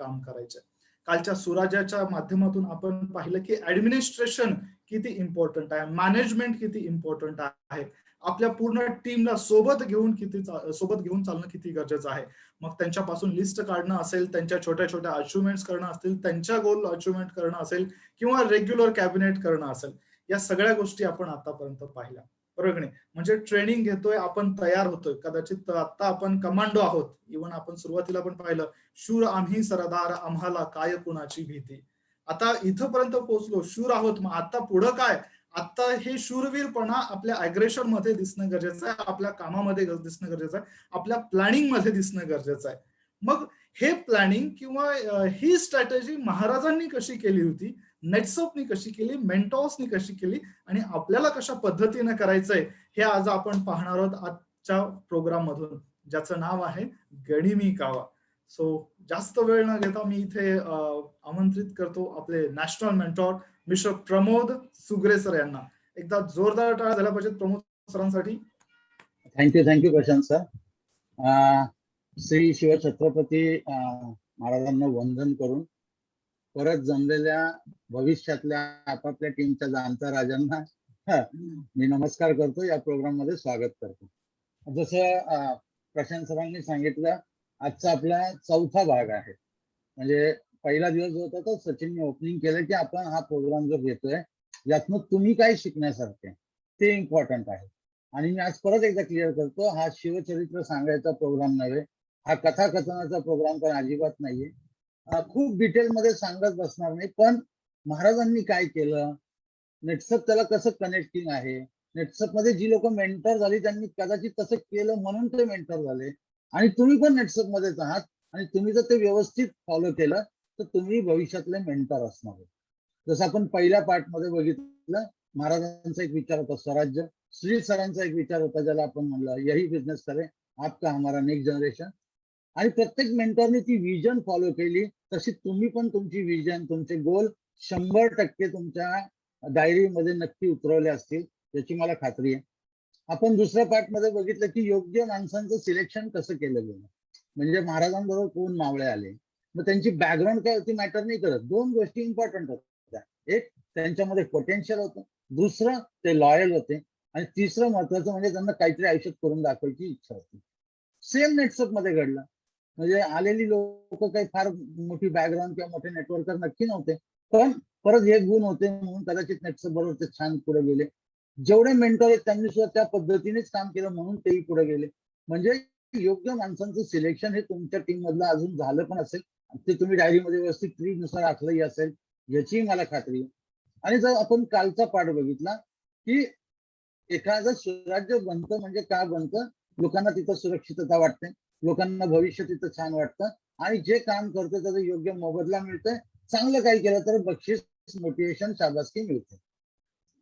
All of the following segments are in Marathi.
काम करायचंय. कालच्या सुराज्याच्या माध्यमातून आपण पाहिलं की ऍडमिनिस्ट्रेशन किती इम्पॉर्टंट आहे, मॅनेजमेंट किती इम्पॉर्टंट आहे, आपल्या पूर्ण टीमला सोबत घेऊन चालणं किती गरजेचं आहे. मग त्यांच्यापासून लिस्ट काढणं असेल, त्यांच्या छोट्या छोट्या अचिव्हमेंट्स करणं असतील, त्यांच्या गोल अचिव्हमेंट करणं असेल किंवा रेग्युलर कॅबिनेट करणं असेल, या सगळ्या गोष्टी आपण आतापर्यंत पाहिल्या. बरोबर नाही? म्हणजे ट्रेनिंग घेतोय, आपण तयार होतोय. कदाचित आता आपण कमांडो आहोत. इव्हन आपण सुरुवातीला पण पाहिलं, शूर आम्ही सरदार, आम्हाला काय कुणाची भीती. आता इथपर्यंत पोहोचलो, शूर आहोत. मग आता पुढं काय? आता हे शूरवीरपणा आपल्या अग्रेशन मध्ये दिसणं गरजेचं आहे, आपल्या कामामध्ये दिसणं गरजेचं आहे, आपल्या प्लॅनिंग मध्ये दिसणं गरजेचं आहे. मग हे प्लॅनिंग किंवा ही स्ट्रॅटेजी महाराजांनी कशी केली होती, नेटसपनी कशी केली, मेंटॉर्सनी कशी केली आणि आपल्याला कशा पद्धतीने करायचंय, हे आज आपण पाहणार आहोत आजच्या प्रोग्राम मधून, ज्याचं नाव आहे गनिमी कावा. सो जास्त वेळ न घेता मी इथे आमंत्रित करतो आपले national mentor mister Pramod Sugare sir यांना. एकदा जोरदार टाळ्या झाल्या पाहिजेत प्रमोद सरांसाठी. Thank you Prashant sir. श्री शिवछत्रपती महाराजांना वंदन करून परत जमलेल्या भविष्यातल्या आपापल्या टीमच्या जाणत्या राजांना मी नमस्कार करतो, या प्रोग्राम मध्ये स्वागत करतो. जसं प्रशांत सरांनी सांगितलं, आजचा आपला चौथा भाग आहे. म्हणजे पहिला दिवस जो होता तो सचिनने ओपनिंग केलं की आपण हा प्रोग्राम जो घेतोय यातनं तुम्ही काय शिकण्यासारखे ते इम्पॉर्टंट आहे. आणि मी आज परत एकदा क्लिअर करतो, हा शिवचरित्र सांगायचा प्रोग्राम नव्हे, हा कथाकथनाचा प्रोग्राम पण अजिबात नाहीये. खूप डिटेलमध्ये सांगत बसणार नाही, पण महाराजांनी काय केलं, नेटसप त्याला कसं कनेक्टिंग आहे, नेटसप मध्ये जी लोक मेंटर झाली त्यांनी कदाचित तसं केलं म्हणून ते मेंटर झाले, आणि तुम्ही पण नेटसप मध्येच आहात आणि तुम्ही जर ते व्यवस्थित फॉलो केलं तर तुम्ही भविष्यातले मेंटर असणार. जसं आपण पहिल्या पार्ट मध्ये बघितलं, महाराजांचा एक विचार होता स्वराज्य, श्री सरांचा एक विचार होता ज्याला आपण म्हणलं यही बिझनेस करे आपका हमारा नेक्स्ट जनरेशन, आणि प्रत्येक मेंटरने ती विजन फॉलो केली. तशी तुम्ही पण तुमची विजन, तुमचे गोल 100% तुमच्या डायरीमध्ये नक्की उतरवले असतील याची मला खात्री आहे. आपण दुसऱ्या पार्ट मध्ये बघितलं की योग्य माणसांचं सिलेक्शन कसं केलं गेलं. म्हणजे महाराजांबरोबर कोण मावळे आले, मग त्यांची बॅकग्राऊंड काय होती मॅटर नाही करत. दोन गोष्टी इम्पॉर्टंट होत्या, एक त्यांच्यामध्ये पोटेन्शियल होतं, दुसरं ते लॉयल होते, आणि तिसरं महत्वाचं म्हणजे त्यांना काहीतरी आयुष्यात करून दाखवायची इच्छा होती. सेम नेटसप मध्ये घडलं. म्हणजे आलेली लोक काही फार मोठी बॅकग्राऊंड किंवा मोठे नेटवर्कर नक्की नव्हते, पण परत हे गुण होते म्हणून कदाचित नेटसप बरोबर ते छान पुढे गेले. जेवढे मेंटर आहेत त्यांनी सुद्धा त्या पद्धतीनेच काम केलं म्हणून तेही पुढे गेले. म्हणजे योग्य माणसांचं सिलेक्शन हे तुमच्या टीम मधलं अजून झालं पण असेल, ते तुम्ही डायरीमध्ये व्यवस्थित ट्रीनुसार आखलंही असेल याची मला खात्री आहे. आणि जर आपण कालचा पाठ बघितला की एखादं सुराज्य बनतं म्हणजे का बनतं, लोकांना तिथं सुरक्षितता वाटते, लोकांना भविष्य तिथं छान वाटतं, आणि जे काम करतं त्याचा योग्य मोबदला मिळतोय, चांगलं काही केलं तर बक्षीस, मोटिवेशन, शाबासकी मिळते.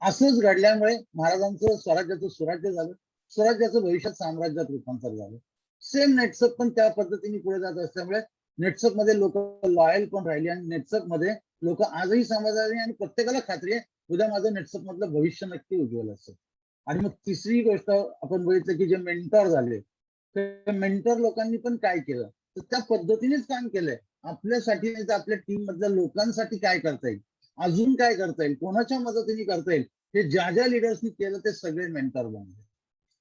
असंच घडल्यामुळे महाराजांचं स्वराज्याचं सुराज्य झालं, स्वराज्याचं भविष्यात साम्राज्यात रूपांतर झालं. सेम नेटसप पण त्या पद्धतीने पुढे जात असल्यामुळे नेटसप मध्ये लोक लॉयल पण राहिली, आणि नेटसप मध्ये लोक आजही समाधानी, आणि प्रत्येकाला खात्री आहे उद्या माझं नेटसप मधलं भविष्य नक्की उज्ज्वल असेल. आणि मग तिसरी गोष्ट आपण बघितलं की जे मेंटर झाले, तर मेंटर लोकांनी पण काय केलं, तर त्या पद्धतीनेच काम केलंय. आपल्यासाठी नाही तर आपल्या टीम मधल्या लोकांसाठी काय करता येईल, अजून काय करता येईल, कोणाच्या मदतीने करता येईल, हे ज्या ज्या लिडर्सनी केलं ते सगळे मेंटर बनले.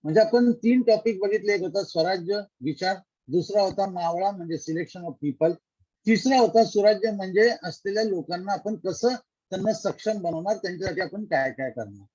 म्हणजे आपण 3 टॉपिक बघितले. एक होता स्वराज्य विचार, दुसरा होता मावळा म्हणजे सिलेक्शन ऑफ पीपल, तिसरा होता सुराज्य म्हणजे असलेल्या लोकांना आपण कसं त्यांना सक्षम बनवणार, त्यांच्यासाठी आपण काय काय करणार.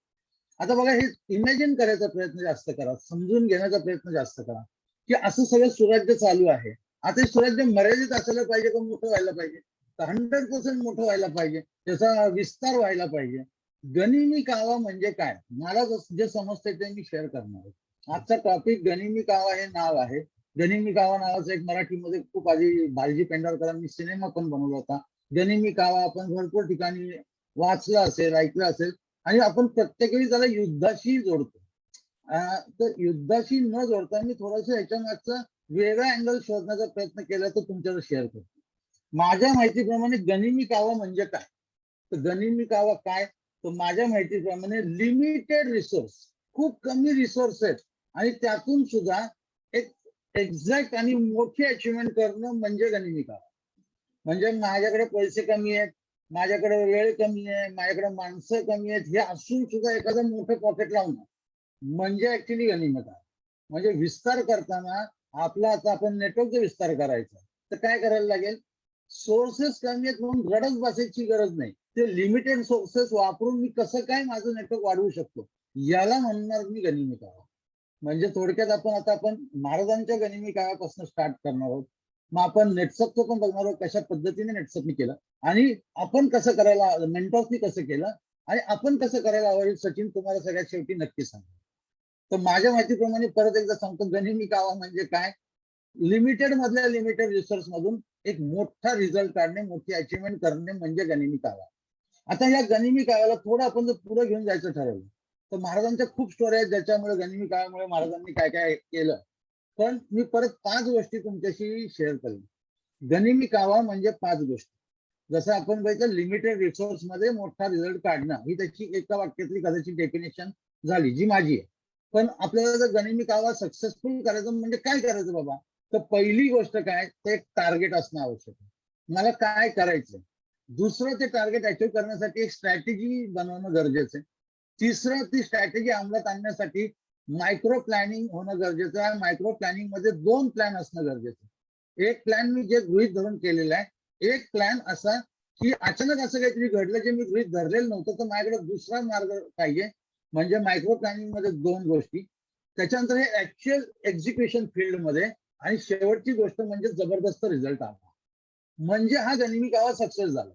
आता बघा, हे इमॅजिन करायचा प्रयत्न जास्त करा, समजून घेण्याचा प्रयत्न जास्त करा की असं सगळं सुराज्य चालू आहे. आता हे सुराज्य मर्यादित असायला पाहिजे का मोठं व्हायला पाहिजे, 100% मोठं व्हायला पाहिजे, त्याचा विस्तार व्हायला पाहिजे. गनिमी कावा म्हणजे काय, मला जे समजतंय ते मी शेअर करणार आहे. आजचा टॉपिक गनिमी कावा हे नाव आहे. गनिमी कावा नावाचा एक मराठीमध्ये खूप आधी भालजी पेंढारकरांनी सिनेमा पण बनवला होता. गनिमी कावा आपण भरपूर ठिकाणी वाचलं असेल, ऐकलं असेल, आणि आपण प्रत्येक वेळी त्याला युद्धाशी जोडतो. तर युद्धाशी न जोडता मी थोडंसं याच्या मागचा वेगळा अँगल शोधण्याचा प्रयत्न केला तर तुमच्यावर शेअर करतो. माझ्या माहितीप्रमाणे गनिमी कावा म्हणजे काय, तर गनिमी कावा काय, तर माझ्या माहितीप्रमाणे लिमिटेड रिसोर्स, खूप कमी रिसोर्स आहेत, आणि त्यातून सुद्धा एक एक्झॅक्ट आणि मोठी अचिव्हमेंट करणं म्हणजे गनिमी कावा. म्हणजे माझ्याकडे पैसे कमी आहेत, माझ्याकडे वेळ कमी आहे, माझ्याकडे माणसं कमी आहेत, हे असून सुद्धा एखादं मोठं पॉकेट लावणं म्हणजे ऍक्च्युली गनिमत आहे. म्हणजे विस्तार करताना आपला आता आपण नेटवर्कचा विस्तार करायचा तर काय करायला लागेल, सोर्सेस कमी आहेत म्हणून रडत बसायची गरज नाही. ते लिमिटेड सोर्सेस वापरून मी कसं काय माझं नेटवर्क वाढवू शकतो, याला म्हणणार मी गनिमी कावा. म्हणजे थोडक्यात आपण महाराजांच्या गनिमी काळापासून स्टार्ट करणार आहोत. मग आपण नेटसपचं पण बघणार आहोत, कशा पद्धतीने नेटसपनी केलं आणि आपण कसं करायला, मेंटॉर्सनी कसं केलं आणि आपण कसं करायला हवं हे सचिन तुम्हाला सगळ्यात शेवटी नक्की सांगतो. तर माझ्या माहितीप्रमाणे परत एकदा सांगतो, गनिमी कावा म्हणजे काय, लिमिटेड मधल्या लिमिटेड रिसोर्स मधून एक मोठा रिझल्ट काढणे, मोठी अचिव्हमेंट करणे म्हणजे गनिमी कावा. आता या गनिमी काळाला थोडं आपण जर पुढे घेऊन जायचं ठरवलं तर महाराजांच्या खूप स्टोऱ्या आहेत ज्याच्यामुळे गनिमी काळामुळे महाराजांनी काय काय केलं. पण मी परत 5 गोष्टी तुमच्याशी शेअर करेन. गनिमी कावा म्हणजे 5 गोष्टी. जसं आपण बघितलं लिमिटेड रिसोर्स मध्ये मोठा रिझल्ट काढणं, ही त्याची एका वाक्यातली कदाचित डेफिनेशन झाली जी माझी आहे. पण आपल्याला जर गनिमी कावा सक्सेसफुल करायचं म्हणजे काय करायचं बाबा, तर पहिली गोष्ट काय, ते एक टार्गेट असणं आवश्यक आहे. मला काय करायचं. दुसरं, ते टार्गेट अचीव्ह करण्यासाठी एक स्ट्रॅटेजी बनवणं गरजेचं आहे. तिसरं, ती स्ट्रॅटेजी अंमलात आणण्यासाठी मायक्रो प्लॅनिंग होणं गरजेचं आहे. मायक्रो प्लॅनिंग मध्ये 2 प्लॅन असणं गरजेचं आहे. एक प्लॅन मी जे गृहीत धरून केलेला आहे, एक प्लॅन असा की अचानक असं काहीतरी घडलं जे मी गृहीत धरलेलं नव्हतं, तर माझ्याकडे दुसरा मार्ग पाहिजे. म्हणजे मायक्रो प्लॅनिंग मध्ये 2 गोष्टी, त्याच्यानंतर हे ऍक्च्युअल एक्झिक्युशन फील्ड मध्ये, आणि शेवटची गोष्ट म्हणजे जबरदस्त रिझल्ट आला. म्हणजे हा गनिमी कावा सक्सेस झाला.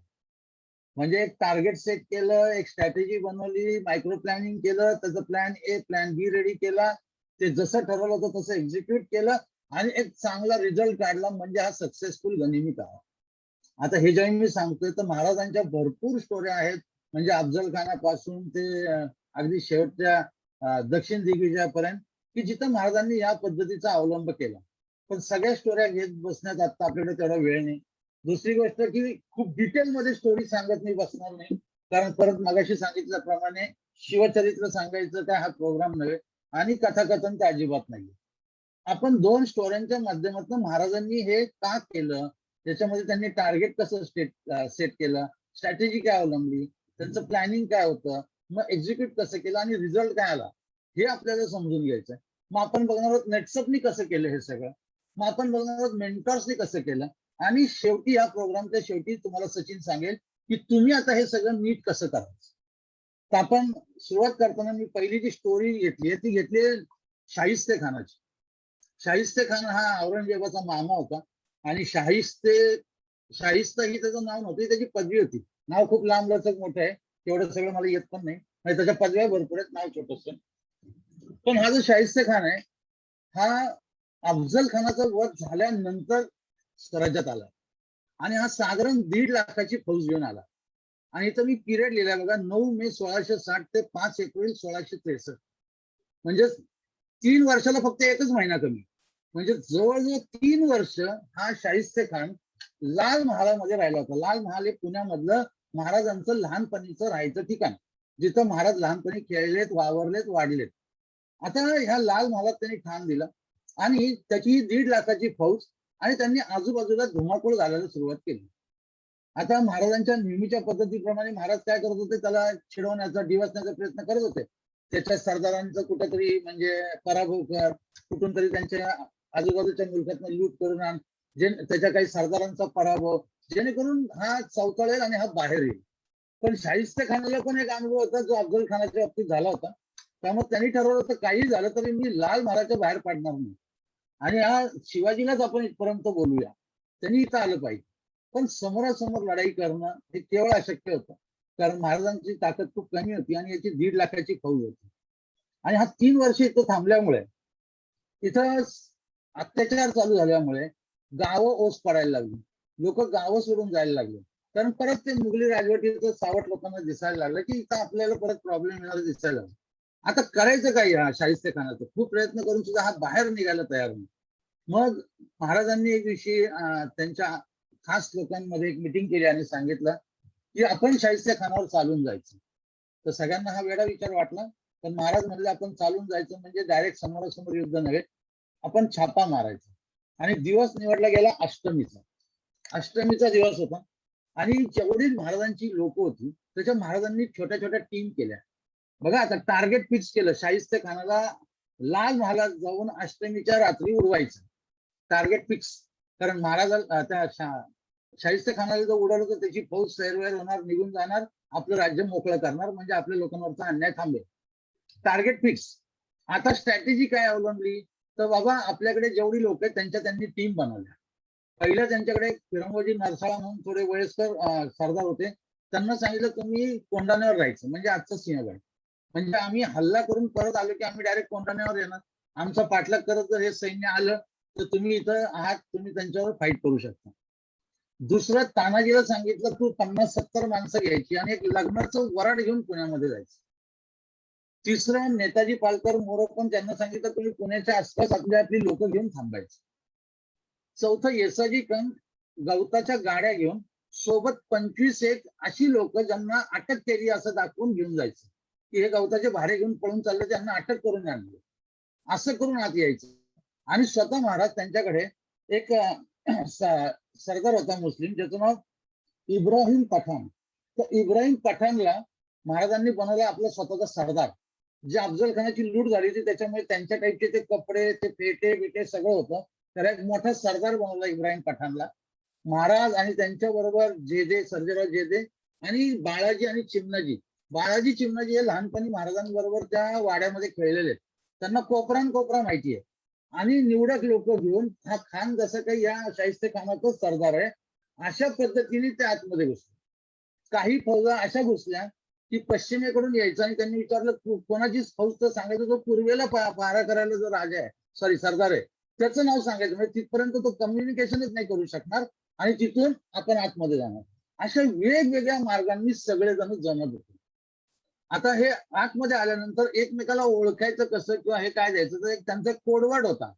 म्हणजे एक टार्गेट सेट केलं, एक स्ट्रॅटेजी बनवली, मायक्रो प्लॅनिंग केलं, त्याचं plan A plan be ready केला, ते जसं ठरवलं होतं तसं एक्झिक्यूट केलं आणि एक चांगला रिझल्ट काढला, म्हणजे हा सक्सेसफुल गनिमी कावा. आता हे जेव्हा मी सांगतोय तर महाराजांच्या भरपूर स्टोऱ्या आहेत. म्हणजे अफजल खानापासून ते अगदी शेवटच्या दक्षिण दिग्विजयापर्यंत, की जिथं महाराजांनी या पद्धतीचा अवलंब केला. पण सगळ्या स्टोऱ्या घेत बसण्यात आता आपल्याकडे तेवढा वेळ नाही. दुसरी गोष्ट की खूप डिटेलमध्ये स्टोरी सांगत मी बसणार नाही, कारण परत मगाशी सांगितल्याप्रमाणे शिवचरित्र सांगायचं काय हा प्रोग्राम नव्हे आणि कथाकथन तर अजिबात नाही. आपण 2 स्टोऱ्यांच्या माध्यमातून महाराजांनी हे का केलं, त्याच्यामध्ये त्यांनी टार्गेट कसं सेट केलं, स्ट्रॅटेजी काय अवलंबली, त्यांचं प्लॅनिंग काय होतं, मग एक्झिक्यूट कसं केलं आणि रिझल्ट काय आला, हे आपल्याला समजून घ्यायचं. मग आपण बघणार आहोत नेटसपनी कसं केलं हे सगळं, मग आपण बघणार आहोत मेंटॉर्सनी कसं केलं, आणि शेवटी या प्रोग्रामच्या शेवटी तुम्हाला सचिन सांगेल की तुम्ही आता हे सगळं नीट कसं करायचं. तर आपण सुरुवात करताना मी पहिली जी स्टोरी घेतली ती घेतली शाहिस्ते खानाची. शाहिस्ते खान हा औरंगजेबाचा मामा होता आणि शाहिस्ता ही त्याचं नाव नव्हतं, त्याची पदवी होती. नाव खूप लांब लचक मोठं आहे, तेवढं सगळं मला येत पण नाही, त्याच्या पदव्या भरपूर आहेत, नाव छोटस. पण हा जो शाहिस्ते खान आहे हा अफजल खानाचा वध झाल्यानंतर स्वराज्यात आला आणि हा साधारण 1.5 लाखाची फौज घेऊन आला. आणि इथं मी पिरियड लिहिलाय बघा, 9 मे 1660 ते 5 एप्रिल 1663. म्हणजे 3 वर्षाला फक्त एकच महिना कमी. म्हणजे जवळजवळ 3 वर्ष हा शाहिस्ते खान लाल महालामध्ये राहिला होता. लाल महाल हे पुण्यामधलं महाराजांचं लहानपणीचं राहायचं ठिकाण, जिथं महाराज लहानपणी खेळलेत, वावरलेत, वाढलेत. आता ह्या लाल महालात त्यांनी ठाण दिलं आणि त्याची 1.5 लाखाची फौज, आणि त्यांनी आजूबाजूला धुमाकूळ घालायला सुरुवात केली. आता महाराजांच्या नेहमीच्या पद्धतीप्रमाणे महाराज काय करत होते, त्याला चिडवण्याचा, डिवचण्याचा प्रयत्न करत होते. त्याच्या सरदारांचं कुठेतरी म्हणजे पराभव कर, कुठून तरी त्यांच्या आजूबाजूच्या मुलखातनं लूट करून आण, जे त्याच्या काही सरदारांचा पराभव, जेणेकरून हा चौतळेल आणि हा बाहेर येईल. पण शाहिस्ते खानाला पण एक अनुभव होता जो अफजल खानाच्या बाबतीत झाला होता. त्यामुळे त्यांनी ठरवलं होतं काही झालं तरी मी लाल महालाच्या बाहेर पडणार नाही, आणि हा शिवाजीलाच आपण इथपर्यंत बोलूया, त्यांनी इथं आलं पाहिजे. पण समोरासमोर लढाई करणं हे केवळ अशक्य होतं, कारण महाराजांची ताकद खूप कमी होती आणि याची 1.5 लाखाची फौज होती. आणि हा 3 वर्ष इथं थांबल्यामुळे, इथं अत्याचार चालू झाल्यामुळे गावं ओस पडायला लागली, लोक गावं सोडून जायला लागले. कारण परत ते मुघली राजवटीचं सावट लोकांना दिसायला लागलं की इथं आपल्याला परत प्रॉब्लेम येणार दिसायला लागला. आता करायचं काय हा शाहिस्ते खानाचं, खूप प्रयत्न करून सुद्धा हा बाहेर निघायला तयार नाही. मग महाराजांनी एक दिवशी त्यांच्या खास लोकांमध्ये एक मिटिंग केली आणि सांगितलं की आपण शाहिस्ते खानावर चालून जायचं. तर सगळ्यांना हा वेगळा विचार वाटला, पण महाराज म्हणले आपण चालून जायचं म्हणजे डायरेक्ट समोरासमोर युद्ध नव्हे, आपण छापा मारायचा. आणि दिवस निवडला गेला अष्टमीचा. अष्टमीचा दिवस होता आणि जेवढी महाराजांची लोक होती त्याच्या महाराजांनी छोट्या छोट्या टीम केल्या. बघा आता टार्गेट फिक्स केलं, शाहिस्ते खानाला लाल महालात जाऊन अष्टमीच्या रात्री उडवायचं, टार्गेट फिक्स. कारण महाराजाला त्या शाहिस्ते खानाला जर उडवलं तर त्याची फौज सैरवैर होणार, निघून जाणार, आपलं राज्य मोकळं करणार, म्हणजे आपल्या लोकांवरचा अन्याय थांबेल. Target fix. आता स्ट्रॅटेजी काय अवलंबली तर बाबा आपल्याकडे जेवढी लोक आहेत त्यांच्या त्यांनी टीम बनवल्या. पहिल्या त्यांच्याकडे फिरंगोजी नरसाळा म्हणून थोडे वयस्कर सरदार होते, त्यांना सांगितलं तुम्ही कोंढाण्यावर राहायचं, म्हणजे आजचं सिंहगड. म्हणजे आम्ही हल्ला करून परत आलो की आम्ही डायरेक्ट कोंढाण्यावर येणार, आमचा पाठलाग करत जर हे सैन्य आलं तर तुम्ही इथं आहात, तुम्ही त्यांच्यावर फाईट करू शकता. दुसरं, तानाजीला सांगितलं तू 50-70 माणसं घ्यायची आणि एक लग्नाचं वराड घेऊन पुण्यामध्ये जायचं. तिसरं, नेताजी पालकर मोरोपंत त्यांना सांगितलं तुम्ही पुण्याच्या आसपास आपली लोक घेऊन थांबायचं. चौथं, येसाजी कंक गवताच्या गाड्या घेऊन सोबत 25 अशी लोक ज्यांना अटक केली असं दाखवून घेऊन जायचं की हे गवताचे भारे घेऊन पळून चालले, त्यांना अटक करून आणले, असं करून आत यायचं. आणि स्वतः महाराज त्यांच्याकडे एक सरदार होता मुस्लिम, ज्याचं नाव इब्राहिम पठाण. तर इब्राहिम पठाणला महाराजांनी बनवलं आपला स्वतःचा सरदार. जे अफजल खानाची लूट झाली होती त्याच्यामुळे त्यांच्या टाईपचे ते कपडे, ते पेटे बिटे सगळं होतं, तर एक मोठा सरदार बनवला इब्राहिम पठाणला महाराज. आणि त्यांच्या बरोबर जेदे, सर्जेराव जेदे आणि बाळाजी आणि चिमणाजी. बाळाजी चिमणाजी हे लहानपणी महाराजांबरोबर त्या वाड्यामध्ये खेळलेले, त्यांना कोपरान कोपरा माहिती आहे. आणि निवडक लोक घेऊन हा खान जसं काही या शाहिस्ते खानाचा सरदार आहे अशा पद्धतीने ते आतमध्ये घुसले. काही फौजा अशा घुसल्या की पश्चिमेकडून यायचं आणि त्यांनी विचारलं कोणाचीच फौज, तर सांगायचं जो पूर्वेला पहारा करायला जो राजा आहे, सॉरी सरदार आहे, त्याचं नाव सांगायचं. म्हणजे तिथपर्यंत तो कम्युनिकेशनच नाही करू शकणार आणि तिथून आपण आतमध्ये जाणार. अशा वेगवेगळ्या मार्गांनी सगळेजण जमत होते. आता हे आतमध्ये आल्यानंतर एकमेकाला ओळखायचं कसं किंवा हे काय द्यायचं, तर एक त्यांचा कोडवर्ड होता,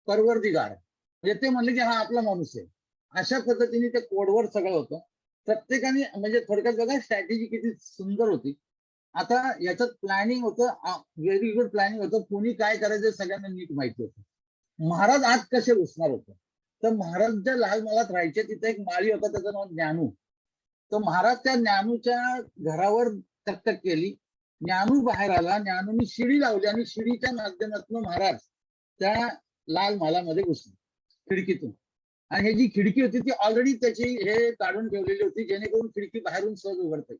परवरदिगार. म्हणजे ते म्हणले की हा आपला माणूस आहे, अशा पद्धतीने ते कोडवर्ड सगळं होतं. प्रत्येकाने म्हणजे थोडक्यात बघा स्ट्रॅटेजी किती सुंदर होती. आता याच्यात प्लॅनिंग होतं, व्हेरी गुड प्लॅनिंग होतं. कोणी काय करायचं सगळ्यांना नीट माहिती होतं. महाराज आत कसे घुसणार होते, तर महाराज ज्या लाल महालात राहायचे तिथे एक माळी होता, त्याचं नाव ज्ञानू. तर महाराज त्या ज्ञानूच्या घरावर टकटक केली, ज्ञानू बाहेर आला, ज्ञानूनी शिडी लावली आणि शिडीच्या माध्यमातून महाराज त्या लाल महालामध्ये घुसले खिडकीतून. आणि ही जी खिडकी होती ती ऑलरेडी त्याची हे काढून ठेवलेली होती, जेणेकरून खिडकी बाहेरून सहज उघडते.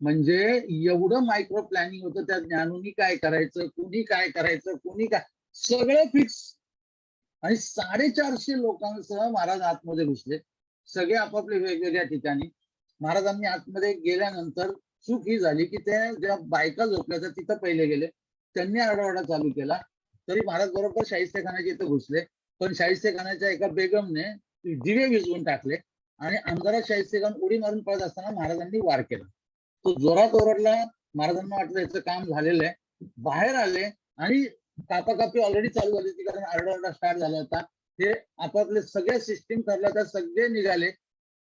म्हणजे एवढं मायक्रो प्लॅनिंग होतं त्या ज्ञानूनी काय करायचं, कुणी काय करायचं, कुणी काय, सगळं फिक्स. आणि 450 लोकांसह महाराज आतमध्ये घुसले, सगळे आपापले वेगवेगळ्या ठिकाणी. महाराजांनी आतमध्ये गेल्यानंतर चूक ही झाली की ते ज्या बायका झोपल्या त्या तिथं पहिले गेले, त्यांनी आरडाओरडा चालू केला. तरी महाराज बरोबर शाहिस्ते खानाच्या इथं घुसले, पण शाहिस्ते खानाच्या एका बेगमने दिवे विझवून टाकले आणि अंधारात शाहिस्ते खान उडी मारून पळत असताना महाराजांनी वार केला. तो जोरात ओरडला, महाराजांना वाटलं याचं काम झालेलं आहे, बाहेर आले आणि कापाकापी ऑलरेडी चालू झाली होती, कारण आरडाओरडा स्टार्ट झाला होता. ते आपापले सगळे सिस्टीम ठरल्या त्या सगळे निघाले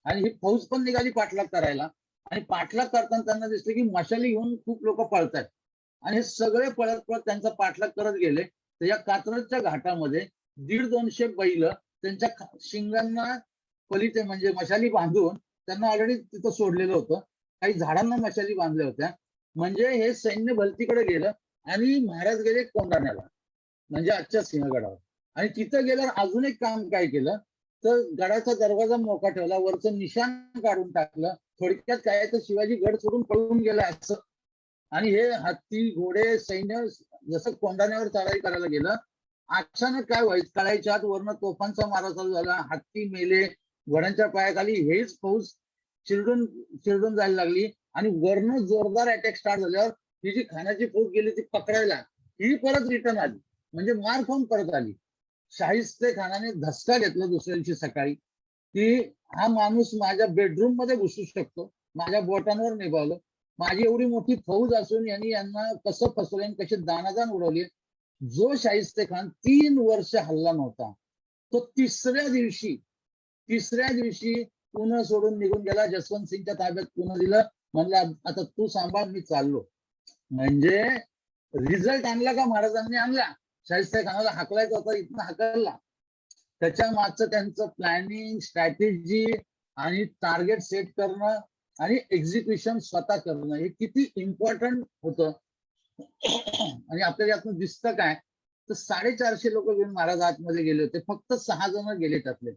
आणि ही फौज पण निघाली पाठलाग करायला. आणि पाठलाग करताना त्यांना दिसले की मशाली घेऊन खूप लोक पळतात आणि हे सगळे पळत पळत त्यांचा पाठलाग करत गेले. तर या कात्रजच्या घाटामध्ये 150-200 बैल त्यांच्या शिंगांना पलीते म्हणजे मशाली बांधून त्यांना ऑलरेडी तिथं सोडलेलं होतं. काही झाडांना मशाली बांधल्या होत्या. म्हणजे हे सैन्य भलतीकडे गेलं आणि महाराज गेले कोंढाण्याला, म्हणजे आजच्या सिंहगडावर. आणि तिथं गेल्यावर अजून एक काम काय केलं, तर गडाचा दरवाजा मोका ठेवला, वरचं निशाण काढून टाकलं. थोडक्यात काय तर शिवाजी गड सोडून पळून गेला असं. आणि हे हत्ती घोडे सैन्य जसं कोंढाण्यावर चढाई करायला गेलं, अचानक काय व्हायचं कळायच्या आत वरनं तोफांचा मारा चालू झाला, हत्ती मेले, घोड्यांच्या पायाखाली हेच फौज चिरडून जायला लागली. आणि वरनं जोरदार अटॅक स्टार्ट झाल्यावर ही जी खानाची फौज गेली ती पकडायला, ही परत रिटर्न आली, म्हणजे मार खाऊन परत आली. शाहिस्ते खानाने धसका घेतला दुसऱ्या दिवशी सकाळी की हा माणूस माझ्या बेडरूम मध्ये घुसू शकतो, माझ्या बोटांवर निभावलं, माझी एवढी मोठी फौज असून यांना कसं फसवलं, कशी दानादान उडवली. जो शाहिस्ते खान 3 वर्ष हल्ला नव्हता, तो तिसऱ्या दिवशी पुणे सोडून निघून गेला. जसवंत सिंगच्या ताब्यात पुणे दिलं, म्हणलं आता तू सांभाळ, मी चाललो. म्हणजे रिझल्ट आणला का महाराजांनी? आणला. शाहिस्ते खानाला हाकलायचा होता, इथनं हाकलला. त्याच्या मागचं त्यांचं प्लॅनिंग, स्ट्रॅटेजी आणि टार्गेट सेट करणं आणि एक्झिक्युशन स्वतः करणं हे किती इम्पॉर्टंट होतं. आणि आपल्याला यातून दिसतं काय, तर 450 लोक घेऊन महाराज आतमध्ये गेले होते, फक्त 6 जण गेले त्यातले,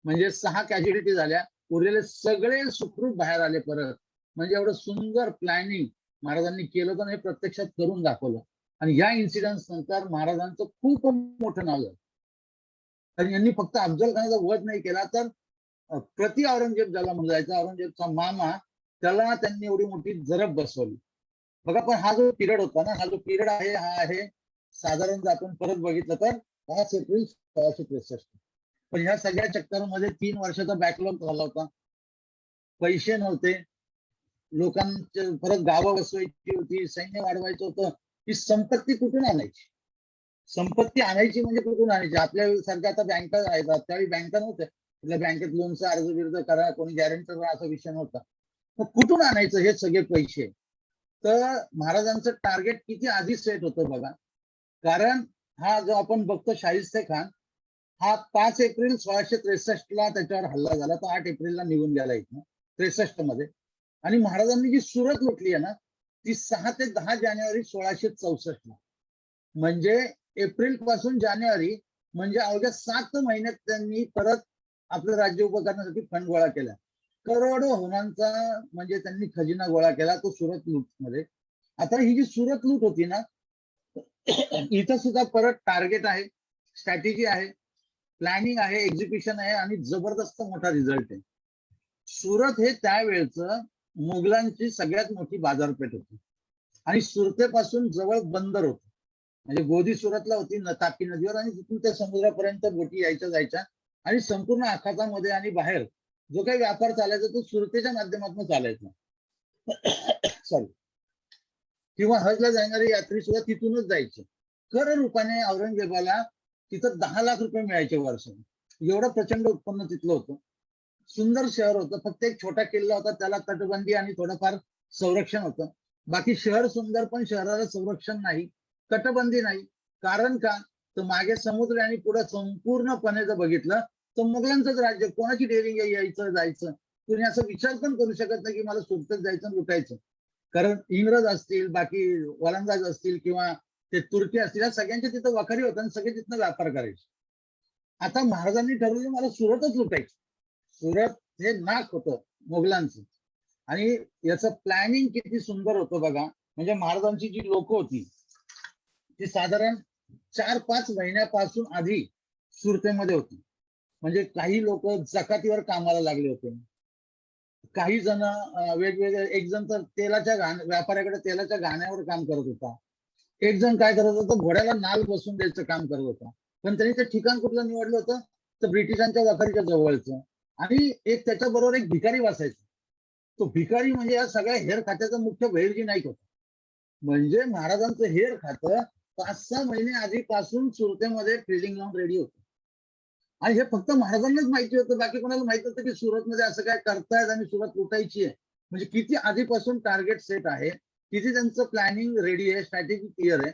म्हणजे 6 कॅज्युअलिटी झाल्या, उरलेले सगळे सुखरूप बाहेर आले परत. म्हणजे एवढं सुंदर प्लॅनिंग महाराजांनी केलं होतं, हे प्रत्यक्षात करून दाखवलं. आणि या इन्सिडेंट नंतर महाराजांचं खूप मोठं नाव झालं. कारण यांनी फक्त अफजल खानाचा वध नाही केला, तर प्रति औरंगजेब ज्याला म्हणलं जायचं, औरंगजेबचा मामा, त्याला त्यांनी एवढी मोठी जरब बसवली बघा. पण हा जो पिरियड होता ना, हा जो पिरियड आहे, हा आहे साधारण जर आपण परत बघितलं तर 5 एप्रिल 1663. पण ह्या सगळ्या चक्करमध्ये 3 वर्षाचा बॅकलॉग झाला होता. पैसे नव्हते, लोकांचे परत गावं बसवायची होती, सैन्य वाढवायचं होतं. ही संपत्ती कुठून आणायची? संपत्ती आणायची म्हणजे कुठून आणायची? आपल्या सारख्या आता बँका आहेत, त्यावेळी बँका नव्हत्या. आपल्या बँकेत लोनचा अर्ज बिर्ज करा, कोणी गॅरंटर असा विषय नव्हता. मग कुठून आणायचं हे सगळे पैसे? तर महाराजांचं टार्गेट किती आधी सेट होतं बघा. कारण हा जो आपण बघतो शाहिस्ते खान, हा 5 एप्रिल 1663 त्याच्यावर हल्ला झाला, तर 8 एप्रिलला निघून गेला इथं 63 मध्ये. आणि महाराजांनी जी सुरत लुटली आहे ना, ती 6 ते 10 जानेवारी 1664. म्हणजे एप्रिल पासून जानेवारी, म्हणजे अवघ्या 7 महिन्यात त्यांनी परत आपलं राज्य उभं करण्यासाठी फंड गोळा केला. करोडो होनांचा म्हणजे त्यांनी खजिना गोळा केला तो सुरत लूट मध्ये. आता ही जी सुरत लूट होती ना, इथं सुद्धा परत टार्गेट आहे, स्ट्रॅटेजी आहे, प्लॅनिंग आहे, एक्झिक्युशन आहे आणि जबरदस्त मोठा रिझल्ट आहे. सुरत हे त्यावेळेचं मुघलांची सगळ्यात मोठी बाजारपेठ होती आणि सुरतेपासून जवळ बंदर होतं. म्हणजे गोदी सुरतला होती तापी नदीवर, आणि तिथून त्या समुद्रापर्यंत बोटी यायच्या जायच्या. आणि संपूर्ण आखातामध्ये आणि बाहेर जो काही व्यापार चालायचा तो सुरतेच्या माध्यमातून चालायचा. सॉरी, किंवा हजला जाणारे यात्री सुद्धा तिथूनच जायचे. कर रूपाने औरंगजेबाला तिथं 10 लाख रुपये मिळायचे वर्षाला. एवढं प्रचंड उत्पन्न तिथलं होतं. सुंदर शहर होतं, फक्त एक छोटा किल्ला होता, त्याला तटबंदी आणि थोडंफार संरक्षण होतं. बाकी शहर सुंदर, पण शहराला संरक्षण नाही, तटबंदी नाही. कारण का, तर मागे समुद्र आणि पुढे संपूर्णपणे जर बघितलं तर मुघलांचंच राज्य. कोणाची डेअरिंग यायचं जायचं, कुणी असं विचार पण करू शकत नाही की मला सुरतेत जायचं लुटायचं. कारण इंग्रज असतील, बाकी वलंदाज असतील किंवा ते तुर्की असतील, या सगळ्यांच्या तिथं वखारी होतं आणि सगळे तिथनं व्यापार करायचे. आता महाराजांनी ठरवलं मला सुरतच लुटायचं. सुरत हे नाक होतं मुघलांचं. आणि याचं प्लॅनिंग किती सुंदर होतं बघा. म्हणजे महाराजांची जी लोक होती ती साधारण 4-5 महिन्यापासून आधी सुरतेमध्ये होती. म्हणजे काही लोक जकातीवर कामाला लागले होते, काही जण वेगवेगळे, एक जण तर तेलाच्या व्यापाऱ्याकडे तेलाच्या घाण्यावर काम करत होता, एक जण काय करत होता, घोड्याला नाल बसून द्यायचं काम करत होता. पण त्यांनी ते ठिकाण कुठलं निवडलं होतं, तर ब्रिटिशांच्या वखारीच्या जवळचं. आणि एक त्याच्याबरोबर एक भिकारी वाचायचा. तो भिकारी म्हणजे या सगळ्या हेर खात्याचा मुख्य बहिर्जी नाईक होता. म्हणजे महाराजांचं हेर खातं 5-6 महिने आधीपासून सुरतेमध्ये ट्रेडिंग लावून रेडी होतं. आणि हे फक्त महाराजांनाच माहिती होतं, बाकी कोणाला माहित होतं की सुरतमध्ये असं काय करतायत आणि सुरत लुटायची आहे. म्हणजे किती आधीपासून टार्गेट सेट आहे, किती त्यांचं प्लॅनिंग रेडी आहे, स्ट्रॅटेजी क्लिअर आहे.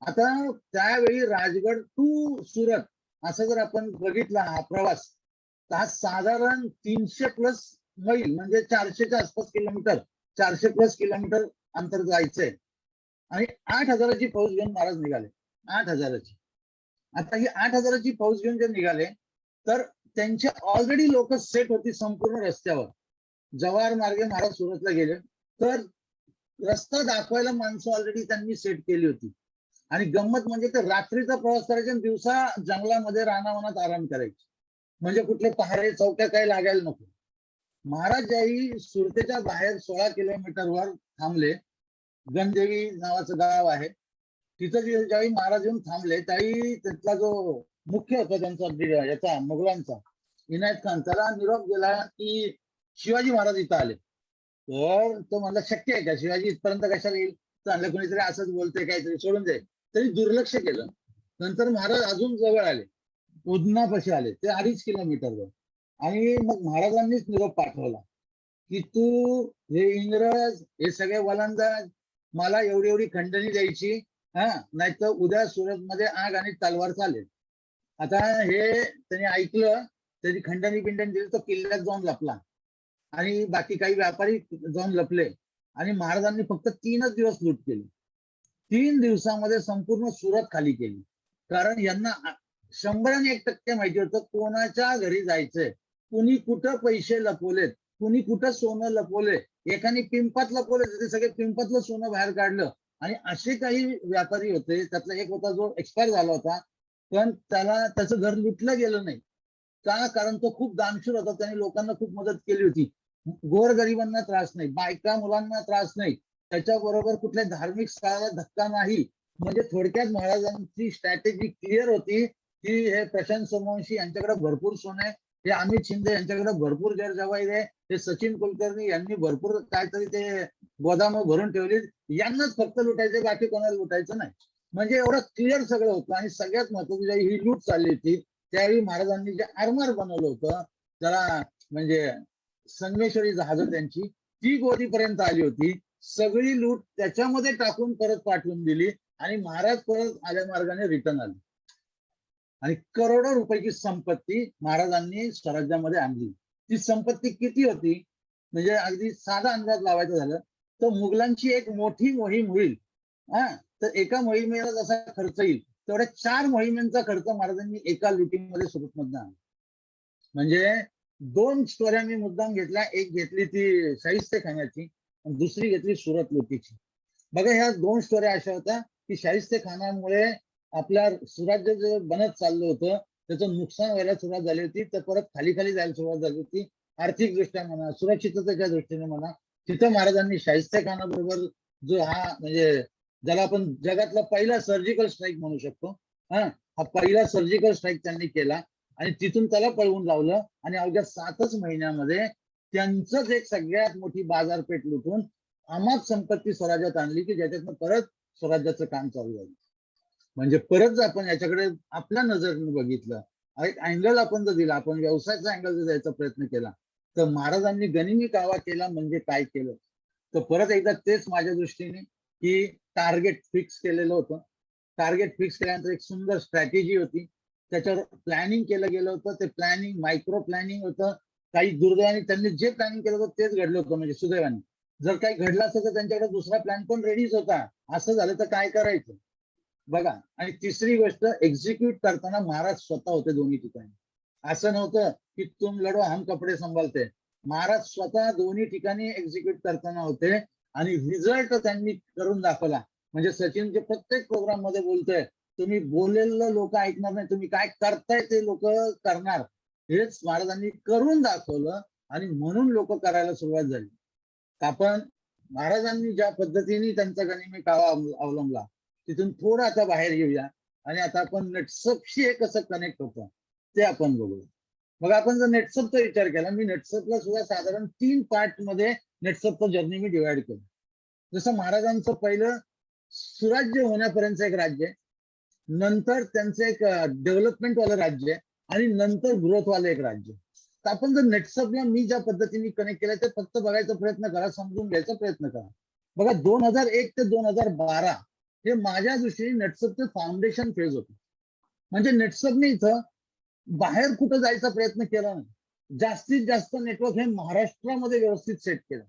आता त्यावेळी राजगड टू सुरत असं जर आपण बघितला हा प्रवास, तर हा साधारण 300+ मैल म्हणजे 400च्या आसपास किलोमीटर, 400+ किलोमीटर अंतर जायचंय. आणि 8,000ची फौज घेऊन महाराज निघाले. 8,000ची. आता ही 8,000ची फौज घेऊन जे निघाले, तर त्यांचे ऑलरेडी लोक सेट होती संपूर्ण रस्त्यावर. जव्हार मार्गे महाराज सुरतला गेले, तर रस्ता दाखवायला माणसं ऑलरेडी त्यांनी सेट केली होती. आणि गंमत म्हणजे ते रात्रीचा प्रवास करायचे आणि दिवसा जंगलामध्ये रानावनात आराम करायचे. म्हणजे कुठले पहारे चौक्या काही लागायला नको. महाराज ज्यावेळी सुरतेच्या बाहेर 16 किलोमीटरवर थांबले, गणदेवी नावाचं गाव आहे तिथं, ज्यावेळी महाराज येऊन थांबले त्यावेळी तिथला जो मुख्य होता त्यांचा याचा मुघलांचा, इनायत खान, त्याला निरोप दिला की शिवाजी महाराज इथं आले. तर तो म्हणला शक्य आहे का, शिवाजी इथपर्यंत कशाला येईल? चांगलं कोणीतरी असंच बोलतंय, काहीतरी सोडून जाईल. तरी दुर्लक्ष केलं. नंतर महाराज अजून जवळ आले, उदनापाशी आले, ते 2.5 किलोमीटरवर. आणि मग महाराजांनीच निरोप पाठवला की तू हे इंग्रज, हे सगळे वलंदाज, मला एवढी खंडणी द्यायची, हा, नाहीतर उद्या सुरतमध्ये आग आणि तलवार चालेल. आता हे त्यांनी ऐकलं, त्याची खंडणी पिंडणी दिली, तो किल्ल्यात जाऊन लपला आणि बाकी काही व्यापारी जाऊन लपले आणि महाराजांनी फक्त 3च दिवस लूट केली. 3 दिवसामध्ये संपूर्ण सुरत खाली केली. कारण यांना 100% माहिती होतं कोणाच्या घरी जायचंय, कुणी कुठं पैसे लपवलेत, कुणी कुठं सोनं लपवले. एकाने पिंपात लपवले, ते सगळे पिंपातलं सोनं बाहेर काढलं. आणि असे काही व्यापारी होते, त्यातला एक होता जो एक्सपायर झाला होता, पण त्याचं घर लुटलं गेलं नाही. का? कारण तो खूप दानशूर होता, त्याने लोकांना खूप मदत केली होती. गोरगरिबांना त्रास नाही, बायका मुलांना त्रास नाही, त्याच्याबरोबर कुठल्या धार्मिक स्थळाला धक्का नाही. म्हणजे थोडक्यात महाराजांची स्ट्रॅटेजी क्लिअर होती की हे प्रशांत सोमवंशी यांच्याकडे भरपूर सोनं आहे, हे अमित शिंदे यांच्याकडे भरपूर जवाहीर आहे, हे सचिन कुलकर्णी यांनी भरपूर काहीतरी ते गोदाम भरून ठेवली, यांनाच फक्त लुटायचे, बाकी कोणाला लुटायचं नाही. म्हणजे एवढं क्लिअर सगळं होतं. आणि सगळ्यात महत्वाची ज्यावेळी ही लूट चालली होती त्यावेळी महाराजांनी जे आरमार बनवलं होतं, त्याला म्हणजे संगमेश्वरी जहाजं त्यांची ती गोदीपर्यंत आली होती. सगळी लूट त्याच्यामध्ये टाकून परत पाठवून दिली आणि महाराज परत आल्या मार्गाने रिटर्न आले आणि करोडो रुपयाची संपत्ती महाराजांनी स्वराज्यामध्ये आणली. ती संपत्ती किती होती म्हणजे अगदी साधा अंदाज लावायचा झालं तर मुघलांची एक मोठी मोहीम होईल, तर एका मोहिमेला जसा खर्च येईल तेवढ्या 4 मोहिमांचा खर्च महाराजांनी एका लुटीमध्ये सुरतमधनं आणला. म्हणजे 2 स्टोऱ्या मी मुद्दाम घेतल्या, एक घेतली ती शाहिस्तेखानाची आणि दुसरी घेतली सुरत लुटीची. बघा, ह्या 2 स्टोऱ्या अशा होत्या की शाहिस्तेखानामुळे आपल्या सुराज्य जे बनत चाललं होतं त्याचं नुकसान व्हायला सुरुवात झाली होती, तर परत खाली खाली जायला सुरुवात झाली होती. आर्थिक दृष्ट्या म्हणा, सुरक्षिततेच्या दृष्टीने म्हणा, तिथं महाराजांनी शाहिस्तेखानाबरोबर जो हा म्हणजे ज्याला आपण जगातला पहिला सर्जिकल स्ट्राईक म्हणू शकतो, हा पहिला सर्जिकल स्ट्राईक त्यांनी केला आणि तिथून त्याला पळवून लावलं आणि अवघ्या 7च महिन्यामध्ये त्यांचंच एक सगळ्यात मोठी बाजारपेठ लुटून अमाप संपत्ती स्वराज्यात आणली की ज्याच्यातनं परत स्वराज्याचं काम चालू झालं. म्हणजे परत जर आपण याच्याकडे आपल्या नजरेने बघितलं, एक अँगल आपण जर दिला, आपण व्यवसायाचा अँगल जर द्यायचा प्रयत्न केला, तर महाराजांनी गनिमी कावा केला म्हणजे काय केलं, तर परत एकदा तेच माझ्या दृष्टीने की टार्गेट फिक्स केलेलं होतं. टार्गेट फिक्स केल्यानंतर एक सुंदर स्ट्रॅटेजी होती, त्याच्यावर प्लॅनिंग केलं गेलं होतं. ते प्लॅनिंग मायक्रो प्लॅनिंग होतं. काही दुर्दैवाने त्यांनी जे प्लॅनिंग केलं होतं तेच घडलं होतं. म्हणजे सुदैवाने जर काही घडलं असतं तर त्यांच्याकडे दुसरा प्लॅन पण रेडीच होता. असं झालं तर काय करायचं बघा. आणि तिसरी गोष्ट, एक्झिक्यूट करताना महाराज स्वतः होते दोन्ही ठिकाणी. असं नव्हतं की तुम लढो हम कपडे संभालते, महाराज स्वतः दोन्ही ठिकाणी एक्झिक्यूट करताना होते आणि रिझल्ट त्यांनी करून दाखवला. म्हणजे सचिन जे प्रत्येक प्रोग्राम मध्ये बोलतोय, तुम्ही बोललेलं लोक ऐकणार नाही, तुम्ही काय करताय ते लोक करणार, हेच महाराजांनी करून दाखवलं आणि म्हणून लोक करायला सुरुवात झाली. आपण महाराजांनी ज्या पद्धतीने त्यांचा गनिमी कावा अवलंबला तिथून थोडं आता बाहेर येऊया आणि आता आपण नेटसपशी हे कसं कनेक्ट होतं ते आपण बघूया. मग आपण जर नेटसपचा विचार केला, मी नेटसपला सुद्धा साधारण 3 पार्ट मध्ये नेटसपचं जर्नी मी डिवाइड केलं. जसं महाराजांचं पहिलं सुराज्य होण्यापर्यंत एक राज्य आहे, नंतर त्यांचं एक डेव्हलपमेंट वालं राज्य आहे आणि नंतर ग्रोथ वालं एक राज्य. तर आपण जर नेटसपला मी ज्या पद्धतीने कनेक्ट केलं ते फक्त बघायचा प्रयत्न करा, समजून घ्यायचा प्रयत्न करा. बघा, 2001 ते 2012 हे माझ्या दृष्टीने नेटसपचं फाउंडेशन फेज होतं. म्हणजे नेटसपने इथं बाहेर कुठं जायचा प्रयत्न केला नाही. जास्तीत जास्त नेटवर्क हे महाराष्ट्रामध्ये व्यवस्थित सेट केलं.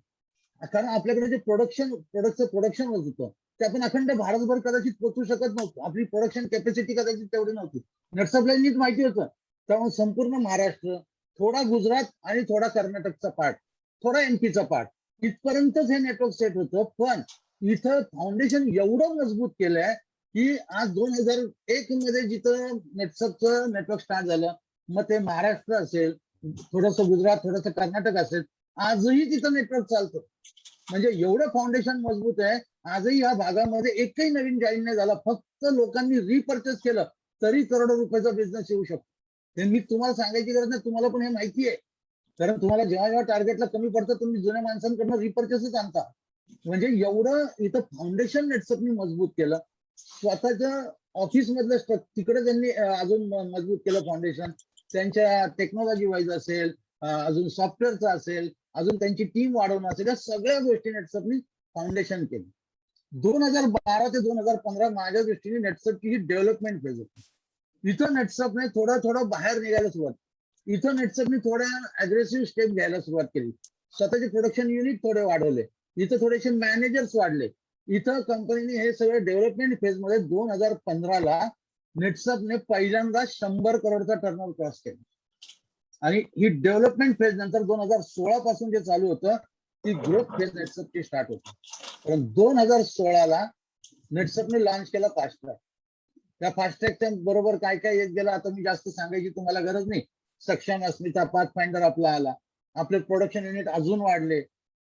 कारण आपल्याकडे जे प्रोडक्टचं प्रोडक्शन होत होतं ते आपण अखंड भारतभर कदाचित पोहोचू शकत नव्हतो. आपली प्रोडक्शन कॅपॅसिटी कदाचित तेवढी नव्हती. नेटसपला नीट माहिती होतं. त्यामुळे संपूर्ण महाराष्ट्र, थोडा गुजरात आणि थोडा कर्नाटकचा पार्ट, थोडा एमपीचा पार्ट, इथपर्यंतच हे नेटवर्क सेट होतं. पण इथं फाउंडेशन एवढं मजबूत केलंय की आज 2001 मध्ये जिथं नेटसपचं नेटवर्क स्टार्ट झालं, मग ते महाराष्ट्र असेल, थोडस गुजरात, थोडस कर्नाटक असेल, आजही तिथं नेटवर्क चालतं. म्हणजे एवढं फाउंडेशन मजबूत आहे. आजही या भागामध्ये एकही नवीन जॉईन नाही झाला, फक्त लोकांनी रिपर्चेस केलं तरी करोडो रुपयाचा बिझनेस येऊ शकतो. हे मी तुम्हाला सांगायची गरज नाही, तुम्हाला पण हे माहिती आहे. कारण तुम्हाला जेव्हा जेव्हा टार्गेटला कमी पडतं तुम्ही जुन्या माणसांकडनं रिपर्चेसच आणता. म्हणजे एवढं इथं फाउंडेशन नेटसपनी मजबूत केलं. स्वतःच्या ऑफिस मधलं तिकडे त्यांनी अजून मजबूत केलं फाउंडेशन. त्यांच्या टेक्नॉलॉजी वाईज असेल, अजून सॉफ्टवेअरचा असेल, अजून त्यांची टीम वाढवणं असेल, या सगळ्या गोष्टी नेटसपनी फाउंडेशन केली. 2012 ते 2015 माझ्या दृष्टीने नेटसपची ही डेव्हलपमेंट फेज होती. इथं नेटसपने थोडं बाहेर निघायला सुरुवात, इथं नेटसपने थोड्या अग्रेसिव्ह स्टेप घ्यायला सुरुवात केली. स्वतःचे प्रोडक्शन युनिट थोडे वाढवले, इथं थोडेसे मॅनेजर्स वाढले. इथं कंपनीने हे सगळं डेव्हलपमेंट फेज मध्ये 2015ला नेटसपने पहिल्यांदा 100 करोडचा टर्नओव्हर क्रॉस केला. आणि ही डेव्हलपमेंट फेज नंतर 2016 पासून जे चालू होतं ती ग्रोथ फेज नेटसपची स्टार्ट होती. पण 2016ला नेटसपने लॉन्च केला फास्ट ट्रॅक. त्या फास्ट ट्रॅकच्या बरोबर काय काय येत गेलं आता मी जास्त सांगायची तुम्हाला गरज नाही. सक्षम अस्मिता, पाथफाइंडर आपला आला, आपले प्रोडक्शन युनिट अजून वाढले,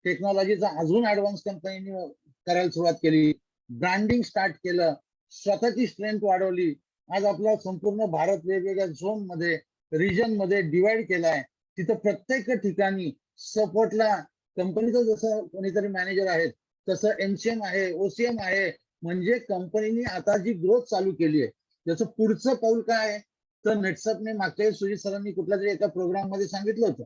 टेक्नॉलॉजीचा अजून ऍडव्हान्स कंपनीने करायला सुरुवात केली, ब्रँडिंग स्टार्ट केलं, स्वतःची स्ट्रेंथ वाढवली. आज आपला संपूर्ण भारत वेगवेगळ्या झोन मध्ये, रिजन मध्ये डिवाइड केलाय. तिथं प्रत्येक ठिकाणी सपोर्टला कंपनीचं जसं कोणीतरी मॅनेजर आहेत तसं एमसीएम आहे, ओसीएम आहे. म्हणजे कंपनीने आता जी ग्रोथ चालू केली आहे त्याचं पुढचं पाऊल काय आहे तर नेटसपने मागच्या सुजित सरांनी कुठल्या तरी एका प्रोग्राम मध्ये सांगितलं होतं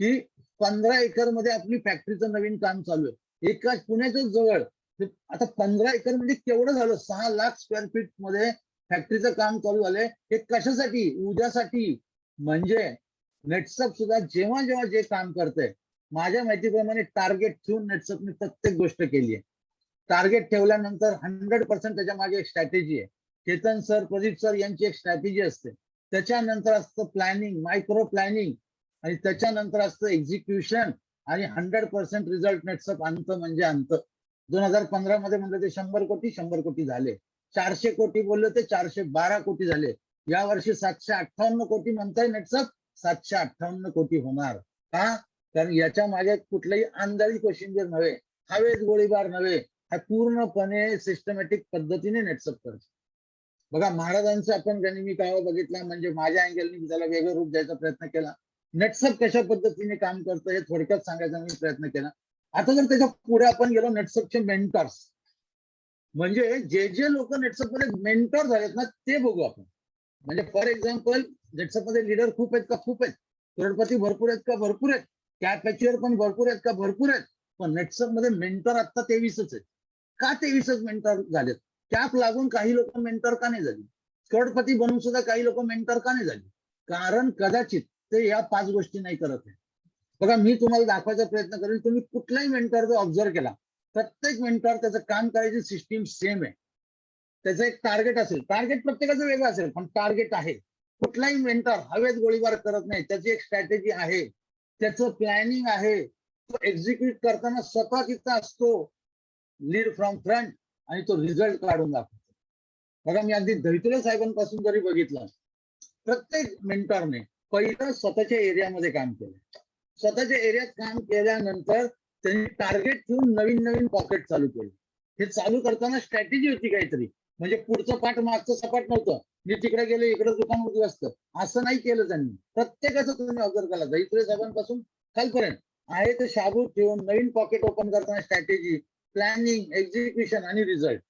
की 15 एकर मध्ये आपली फॅक्टरीचं नवीन काम चालू आहे एका पुण्याच्या जवळ. आता 15 एकर म्हणजे केवढं झालं, 6 लाख स्क्वेअर फीट मध्ये फॅक्टरीचं काम चालू झालंय. हे कशासाठी, ऊर्जासाठी. म्हणजे नेटसप सुद्धा जेव्हा जेव्हा जे काम करतंय माझ्या माहितीप्रमाणे टार्गेट ठेवून नेटसपने प्रत्येक गोष्ट केली आहे. टार्गेट ठेवल्यानंतर 100% त्याच्या मागे एक स्ट्रॅटेजी आहे. चेतन सर, प्रदीप सर यांची एक स्ट्रॅटेजी असते. त्याच्यानंतर असतं प्लॅनिंग, मायक्रो प्लॅनिंग, आणि त्याच्यानंतर असतं एक्झिक्युशन, आणि 100% रिझल्ट नेटसप अंत म्हणजे अंत. 2015 मध्ये म्हणलं ते 100 कोटी झाले, 400 कोटी बोलले ते 412 कोटी झाले. या वर्षी 758 कोटी म्हणताय नेटसप, 758 कोटी होणार. का? कारण याच्या मागे कुठलंही आंधळी कोशिंबीर नव्हे, हवेत गोळीबार नव्हे, हा पूर्णपणे सिस्टमॅटिक पद्धतीने नेटसप करतो. बघा महाराजांचं आपण गनिमी कावा बघितला, म्हणजे माझ्या अँगलनी मी त्याला वेगळं रूप द्यायचा प्रयत्न केला. नेटसप कशा पद्धतीने काम करतं हे थोडक्यात सांगायचा मी प्रयत्न केला. आता जर त्याच्या पुढे आपण गेलो, नेटसपचे मेंटर्स, म्हणजे जे जे लोक नेटसप मध्ये मेंटर झालेत ना ते बघू आपण. म्हणजे फॉर एक्झाम्पल नेटसप मध्ये लीडर खूप आहेत का? खूप आहेत. करोडपती भरपूर आहेत का? भरपूर आहेत. कॅप पण भरपूर आहेत का? भरपूर आहेत. पण नेटसप मध्ये मेंटर आता 23च आहेत. का 23च मेंटर झालेत? कॅप लागून काही लोक मेंटर का नाही झाली? करोडपती बनून सुद्धा काही लोक मेंटर का नाही झाली? कारण कदाचित ते या 5 गोष्टी नाही करत आहे. बघा मी तुम्हाला दाखवायचा प्रयत्न करेन, तुम्ही कुठलाही मेंटर जर ऑब्झर्व केला, प्रत्येक मेंटर त्याचं काम करायची सिस्टीम सेम आहे. त्याचं एक टार्गेट असेल, टार्गेट प्रत्येकाचं वेगळं असेल, पण टार्गेट आहे. कुठलाही मेंटर हवेत गोळीबार करत नाही, त्याची एक स्ट्रॅटेजी आहे, त्याचं प्लॅनिंग आहे. तो एक्झिक्यूट करताना स्वतः तिथं असतो, लीड फ्रॉम फ्रंट, आणि तो रिझल्ट काढून दाखवतो. बघा मी अगदी दैतुले साहेबांपासून जरी बघितलं, प्रत्येक मेंटरने पहिलं स्वतःच्या एरियामध्ये काम केलं. स्वतःच्या एरियात काम केल्यानंतर त्यांनी टार्गेट ठेवून नवीन नवीन पॉकेट चालू केले. हे चालू करताना स्ट्रॅटेजी होती काहीतरी, म्हणजे पुढचं पाठ मागचं सपाट नव्हतं. मी तिकडे गेलो, इकडे दुकान उभं असतं, असं नाही केलं त्यांनी. प्रत्येकाचं तुम्ही ऑब्झर्व केला, दैतुले साहेबांपासून खालपर्यंत आहे ते शाबूत ठेवून नवीन पॉकेट ओपन करताना स्ट्रॅटेजी, प्लॅनिंग, एक्झिक्युशन आणि रिझल्ट.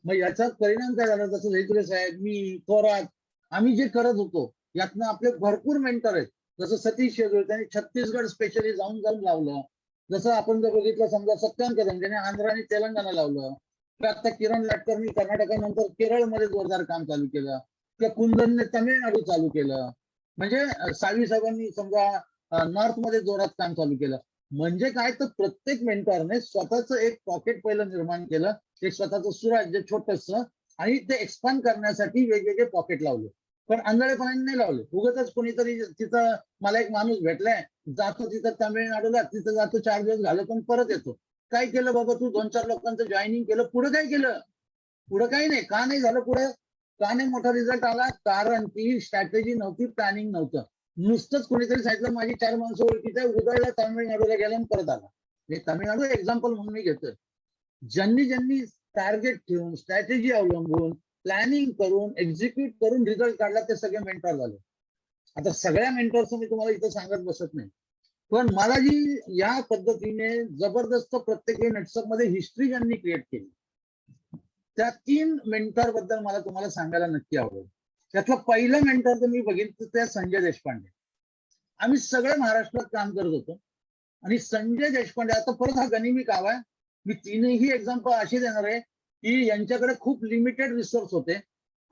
मग याचा परिणाम काय झाला? जसं दैतुले साहेब, मी, थोरात, आम्ही जे करत होतो यातनं आपले भरपूर मेंटर आहेत. जसं सतीश शेजूळ, त्यांनी छत्तीसगड स्पेशली जाऊन जाऊन लावलं. जसं आपण जर बघितलं समजा सत्यान कदम, ज्याने आंध्र आणि तेलंगणा लावलं. आता किरण लाटकरनी कर्नाटकानंतर केरळमध्ये जोरदार काम चालू केलं. त्या कुंदनने तामिळनाडू चालू केलं. म्हणजे साळवी साहेबांनी समजा नॉर्थ मध्ये जोरात काम चालू केलं. म्हणजे काय तर प्रत्येक मेंटरने स्वतःच एक पॉकेट पहिलं निर्माण केलं, एक स्वतःचं सुराज्य छोटंसं, आणि ते एक्सपांड करण्यासाठी वेगवेगळे पॉकेट लावले. पण आंधळेपणाने नाही लावले. उगाचच कोणीतरी तिथं, मला एक माणूस भेटलाय, जातो तिथं तामिळनाडूला, तिथं जातो 4 दिवस घालतो पण परत येतो. काय केलं बाबा तू? 2-4 लोकांचं जॉईनिंग केलं, पुढे काय केलं? पुढे काही नाही. का नाही झालं पुढे? का नाही मोठा रिझल्ट आला? कारण की स्ट्रॅटेजी नव्हती, प्लॅनिंग नव्हतं. नुसतंच कोणीतरी सांगितलं माझी 4 माणसं ओळखीचं आहे, उदयला तामिळनाडूला गेला आणि परत आला. हे तामिळनाडू एक्झाम्पल म्हणून मी घेतोय. ज्यांनी ज्यांनी टार्गेट ठेवून, स्ट्रॅटेजी अवलंबून, प्लॅनिंग करून, एक्झिक्यूट करून रिझल्ट काढला, ते सगळे मेंटर झाले. आता सगळ्या मेंटरचं मी तुम्हाला इथं सांगत बसत नाही, पण मला जी या पद्धतीने जबरदस्त प्रत्येक नेटसप मध्ये हिस्ट्री ज्यांनी क्रिएट केली, त्या 3 मेंटर बद्दल मला तुम्हाला सांगायला नक्की आवडेल. त्यातलं पहिलं मेंटर जर मी बघितलं तर ते संजय देशपांडे. आम्ही सगळे महाराष्ट्रात काम करत होतो, आणि संजय देशपांडे, आता परत हा गनिमी कावा आहे, मी 3ही एक्झाम्पल अशी देणार आहे की यांच्याकडे खूप लिमिटेड रिसोर्स होते,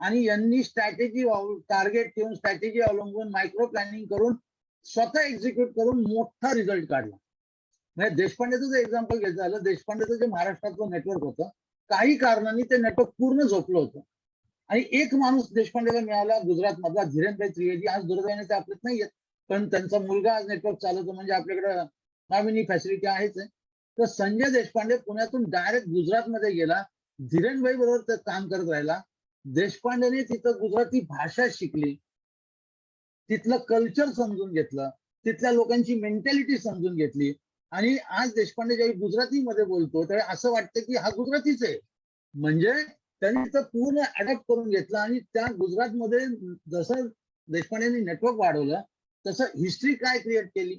आणि यांनी स्ट्रॅटेजी टार्गेट ठेवून स्ट्रॅटेजी अवलंबून मायक्रो प्लॅनिंग करून स्वतः एक्झिक्यूट करून मोठा रिझल्ट काढला. म्हणजे देशपांडेचं जर एक्झाम्पल घ्यायचं झालं, देशपांडेचं जे महाराष्ट्रातलं नेटवर्क होतं, काही कारणांनी ते नेटवर्क पूर्ण झोपलं होतं आणि एक माणूस देशपांडेला मिळाला गुजरात मधला धीरेनभाई त्रिवेदी. आज दुर्दैवाने ते आपल्यात नाही येत, पण त्यांचा मुलगा आज नेटवर्क चालवतो, म्हणजे आपल्याकडे नवीन फॅसिलिटी आहेच आहे. तर संजय देशपांडे पुण्यातून डायरेक्ट गुजरातमध्ये गेला, धीरेनभाई बरोबर ते काम करत राहिला. देशपांडेने तिथं गुजराती भाषा शिकली, तिथलं कल्चर समजून घेतलं, तिथल्या लोकांची मेंटॅलिटी समजून घेतली आणि आज देशपांडे ज्यावेळी गुजरातीमध्ये बोलतो त्यावेळी असं वाटतं की हा गुजरातीच आहे. म्हणजे त्यांनी तर पूर्ण अडॅप्ट करून घेतलं आणि त्या गुजरातमध्ये जसं देशपांडेंनी नेटवर्क वाढवलं तसं हिस्ट्री काय क्रिएट केली.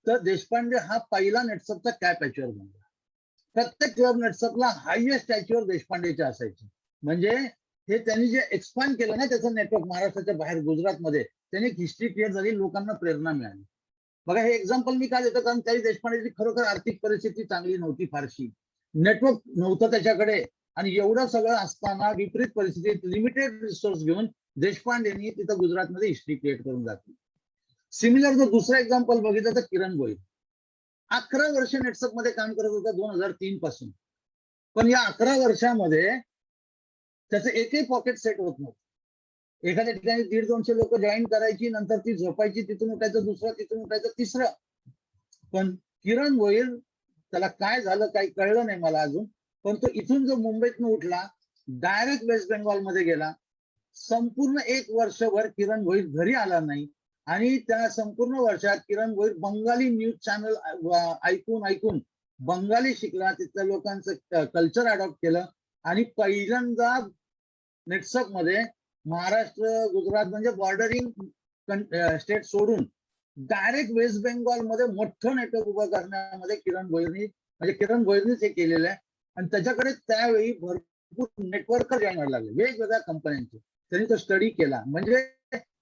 तर देशपांडे हा पहिला नेटसपचा कॅप अचीवर बनला. प्रत्येक क्लब नेटसपला हायएस्ट अचीवर देशपांडेचे असायचे. म्हणजे हे त्यांनी जे एक्सपांड केलं ना त्याचं नेटवर्क महाराष्ट्राच्या बाहेर गुजरातमध्ये, त्यांनी एक हिस्ट्री क्रिएट झाली, लोकांना प्रेरणा मिळाली. बघा हे एक्झाम्पल मी काय देतो, कारण त्याही देशपांडेची खरोखर आर्थिक परिस्थिती चांगली नव्हती, फारशी नेटवर्क नव्हतं त्याच्याकडे, आणि एवढं सगळं असताना विपरीत परिस्थितीत लिमिटेड रिसोर्स घेऊन देशपांडेंनी तिथं गुजरातमध्ये हिस्ट्री क्रिएट करून जाते. सिमिलर जर दुसरं एक्झाम्पल बघितलं तर किरण गोयल 11 वर्ष नेटसप मध्ये काम करत होता 2003 पासून, पण या 11 वर्षामध्ये त्याचं एकही पॉकेट सेट होत नव्हतं. एखाद्या ठिकाणी 150-200 लोक जॉईन करायची, नंतर ती झोपायची, तिथून उठायचं दुसरं, तिथून उठायचं तिसरं. पण किरण गोयल त्याला काय झालं काही कळलं नाही मला अजून, पण तो इथून जो मुंबईतून उठला डायरेक्ट वेस्ट बेंगॉल मध्ये गेला. संपूर्ण 1 वर्षभर किरण गोयल घरी आला नाही आणि त्या संपूर्ण वर्षात किरण गोयल बंगाली न्यूज चॅनल ऐकून ऐकून बंगाली शिकला, तिथल्या लोकांचं कल्चर अडॉप्ट केलं आणि पहिल्यांदा नेटसप मध्ये महाराष्ट्र गुजरात म्हणजे बॉर्डरिंग स्टेट सोडून डायरेक्ट वेस्ट बेंगॉल मध्ये मोठं नेटवर्क उभं करण्यामध्ये किरण गोयलनीच हे केलेलं आहे. आणि त्याच्याकडे त्यावेळी भरपूर नेटवर्क जॉईन व्हायला लागले वेगवेगळ्या कंपन्यांचे, त्यांनी तो स्टडी केला. म्हणजे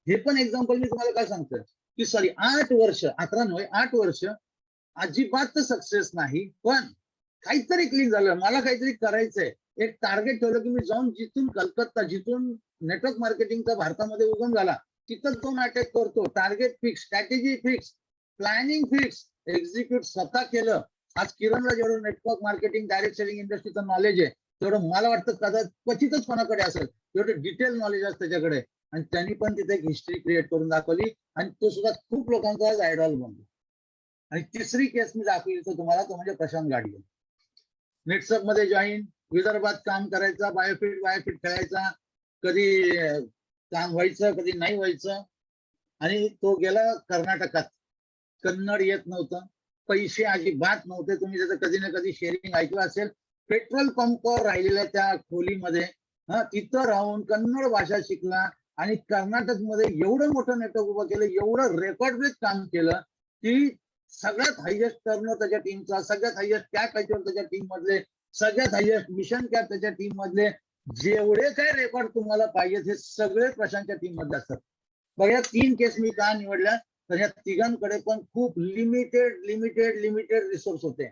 हे पण एक्झाम्पल मी तुम्हाला काय सांगतोय की 8 वर्ष 11 नव्हे 8 वर्ष अजिबात सक्सेस नाही, पण काहीतरी क्लिक झालं, मला काहीतरी करायचंय, एक टार्गेट ठेवलं की मी जाऊन जिथून कलकत्ता, जिथून नेटवर्क मार्केटिंगचा भारतामध्ये उगम झाला तिथं तो अटॅक करतो. Target fix, strategy fix, planning fix, execute स्वतः केलं. आज किरणला जेवढं नेटवर्क मार्केटिंग डायरेक्ट सेलिंग इंडस्ट्रीचं नॉलेज आहे तेवढं मला वाटतं कदाचित क्वचितच कोणाकडे असेल, तेवढं डिटेल नॉलेज असतं त्याच्याकडे. आणि त्यांनी पण तिथे एक हिस्ट्री क्रिएट करून दाखवली आणि तो सुद्धा खूप लोकांचा आज आयडॉल बनला. आणि तिसरी केस मी दाखवली तुम्हाला, तो म्हणजे प्रशांत गाडगे. नेटसप मध्ये जॉईन, विदर्भात काम करायचा, बायोफिट खेळायचा, कधी काम व्हायचं कधी नाही व्हायचं. आणि तो गेला कर्नाटकात, कन्नड येत नव्हतं, पैसे अजिबात नव्हते. तुम्ही त्याचं कधी ना कधी शेअरिंग ऐकलं असेल. पेट्रोल पंपवर राहिलेल्या त्या खोलीमध्ये तिथं राहून कन्नड भाषा शिकला आणि कर्नाटक मध्ये एवढं मोठं नेटवर्क उभं केलं, एवढं रेकॉर्ड ब्रेक काम केलं की सगळ्यात हायएस्ट टर्नर त्याच्या टीमचा, सगळ्यात हायएस्ट कॅप अचीवर त्याच्या टीम मधले, सगळ्यात हायएस्ट मिशन कॅप त्याच्या टीम मधले, जेवढे काय रेकॉर्ड तुम्हाला पाहिजेत हे सगळे प्रशांतच्या टीम मध्ये असतात. बघा या 3 केस मी का निवडल्या, तर या तिघांकडे पण खूप लिमिटेड रिसोर्स होते.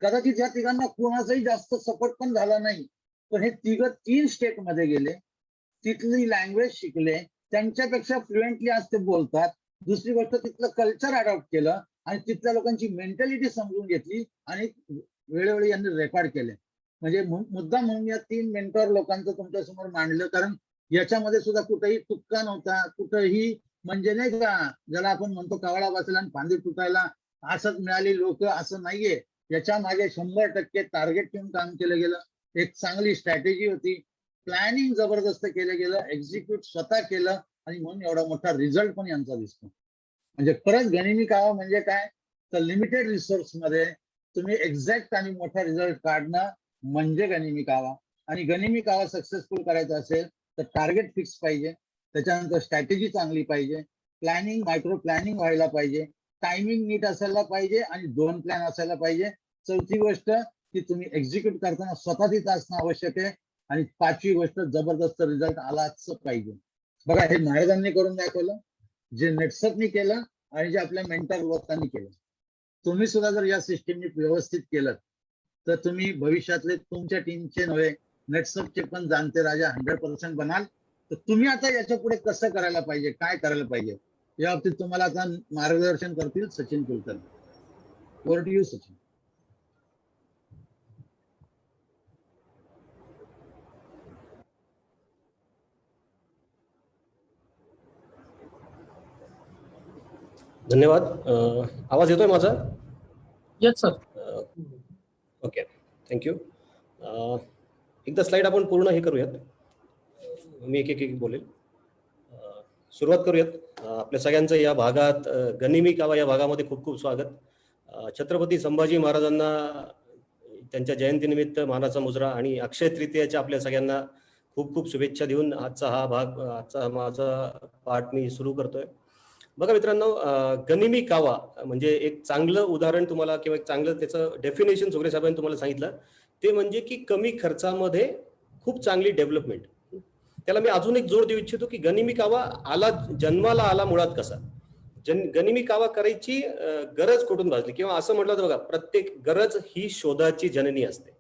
कदाचित या तिघांना कोणाचाही जास्त सपोर्ट पण झाला नाही, पण हे 3 स्टेट मध्ये गेले, तिथली लँग्वेज शिकले, त्यांच्यापेक्षा फ्लुएंटली आज ते बोलतात. दुसरी गोष्ट तिथलं कल्चर अडॉप्ट केलं आणि तिथल्या लोकांची मेंटॅलिटी समजून घेतली आणि वेळोवेळी यांनी रेकॉर्ड केले. म्हणजे मुद्दा म्हणून या 3 मेंटॉर लोकांचं तुमच्या समोर मांडलं, कारण याच्यामध्ये सुद्धा कुठेही तुक्का नव्हता, कुठेही म्हणजे नाही का ज्याला आपण म्हणतो कावळा बसला आणि फांदी तुटायला असंच मिळाली लोक, असं नाहीये. याच्या मागे 100% टार्गेट ठेवून काम केलं गेलं, एक चांगली स्ट्रॅटेजी होती, प्लॅनिंग जबरदस्त केलं गेलं, एक्झिक्यूट स्वतः केलं आणि म्हणून एवढा मोठा रिझल्ट पण यांचा दिसतो. म्हणजे खरंच गनिमी कावा म्हणजे काय, तर लिमिटेड रिसोर्स मध्ये तुम्ही एक्झॅक्ट आणि मोठा रिझल्ट काढणं म्हणजे गनिमी कावा. आणि गनिमी कावा सक्सेसफुल करायचा असेल तर टार्गेट फिक्स पाहिजे, त्याच्यानंतर स्ट्रॅटेजी चांगली पाहिजे, प्लॅनिंग मायक्रो प्लॅनिंग व्हायला पाहिजे, टायमिंग नीट असायला पाहिजे आणि 2 प्लॅन असायला पाहिजे. चौथी गोष्ट की तुम्ही एक्झिक्यूट करताना स्वतः तिथं असणं आवश्यक आहे. आणि 5वी गोष्ट जबरदस्त रिझल्ट आलाच पाहिजे. बघा हे महाराजांनी करून दाखवलं, जे नेटसपनी केलं आणि जे आपल्या मेंटर लोकांनी केलं. तुम्ही सुद्धा जर या सिस्टीमनी व्यवस्थित केलं तर तुम्ही भविष्यातले तुमच्या टीमचे नव्हे नेटसपचे पण जाणते राजा 100% बनाल. तर तुम्ही आता याच्या पुढे कसं करायला पाहिजे, काय करायला पाहिजे या बाबतीत तुम्हाला आता मार्गदर्शन करतील Sachin Kulkarni. Over to you Sachin. धन्यवाद. आवाज येतोय माझा? Yes sir. Okay, thank you. एकदा स्लाइड आपण पूर्ण हे करूयात, मी एक एक बोलेल. सुरुवात करूयात. आपल्या सगळ्यांचं या भागात गनिमी कावा या भागामध्ये खूप खूप स्वागत. छत्रपती संभाजी महाराजांना त्यांच्या जयंतीनिमित्त मानाचा मुजरा आणि अक्षय तृतीयाच्या आपल्या सगळ्यांना खूप खूप शुभेच्छा देऊन आजचा माझा पाठ मी सुरू करतोय. बघा मित्रांनो, गनिमी कावा म्हणजे एक चांगलं उदाहरण तुम्हाला किंवा एक चांगलं त्याचं डेफिनेशन सुग्रे साहेबांनी तुम्हाला सांगितलं, ते म्हणजे की कमी खर्चामध्ये खूप चांगली डेव्हलपमेंट. त्याला मी अजून एक जोड देऊ इच्छितो की गनिमी कावा जन्माला आला मुळात कसा. गनिमी कावा करायची गरज कुठून भासली, किंवा असं म्हटलं तर बघा, प्रत्येक गरज ही शोधाची जननी असते.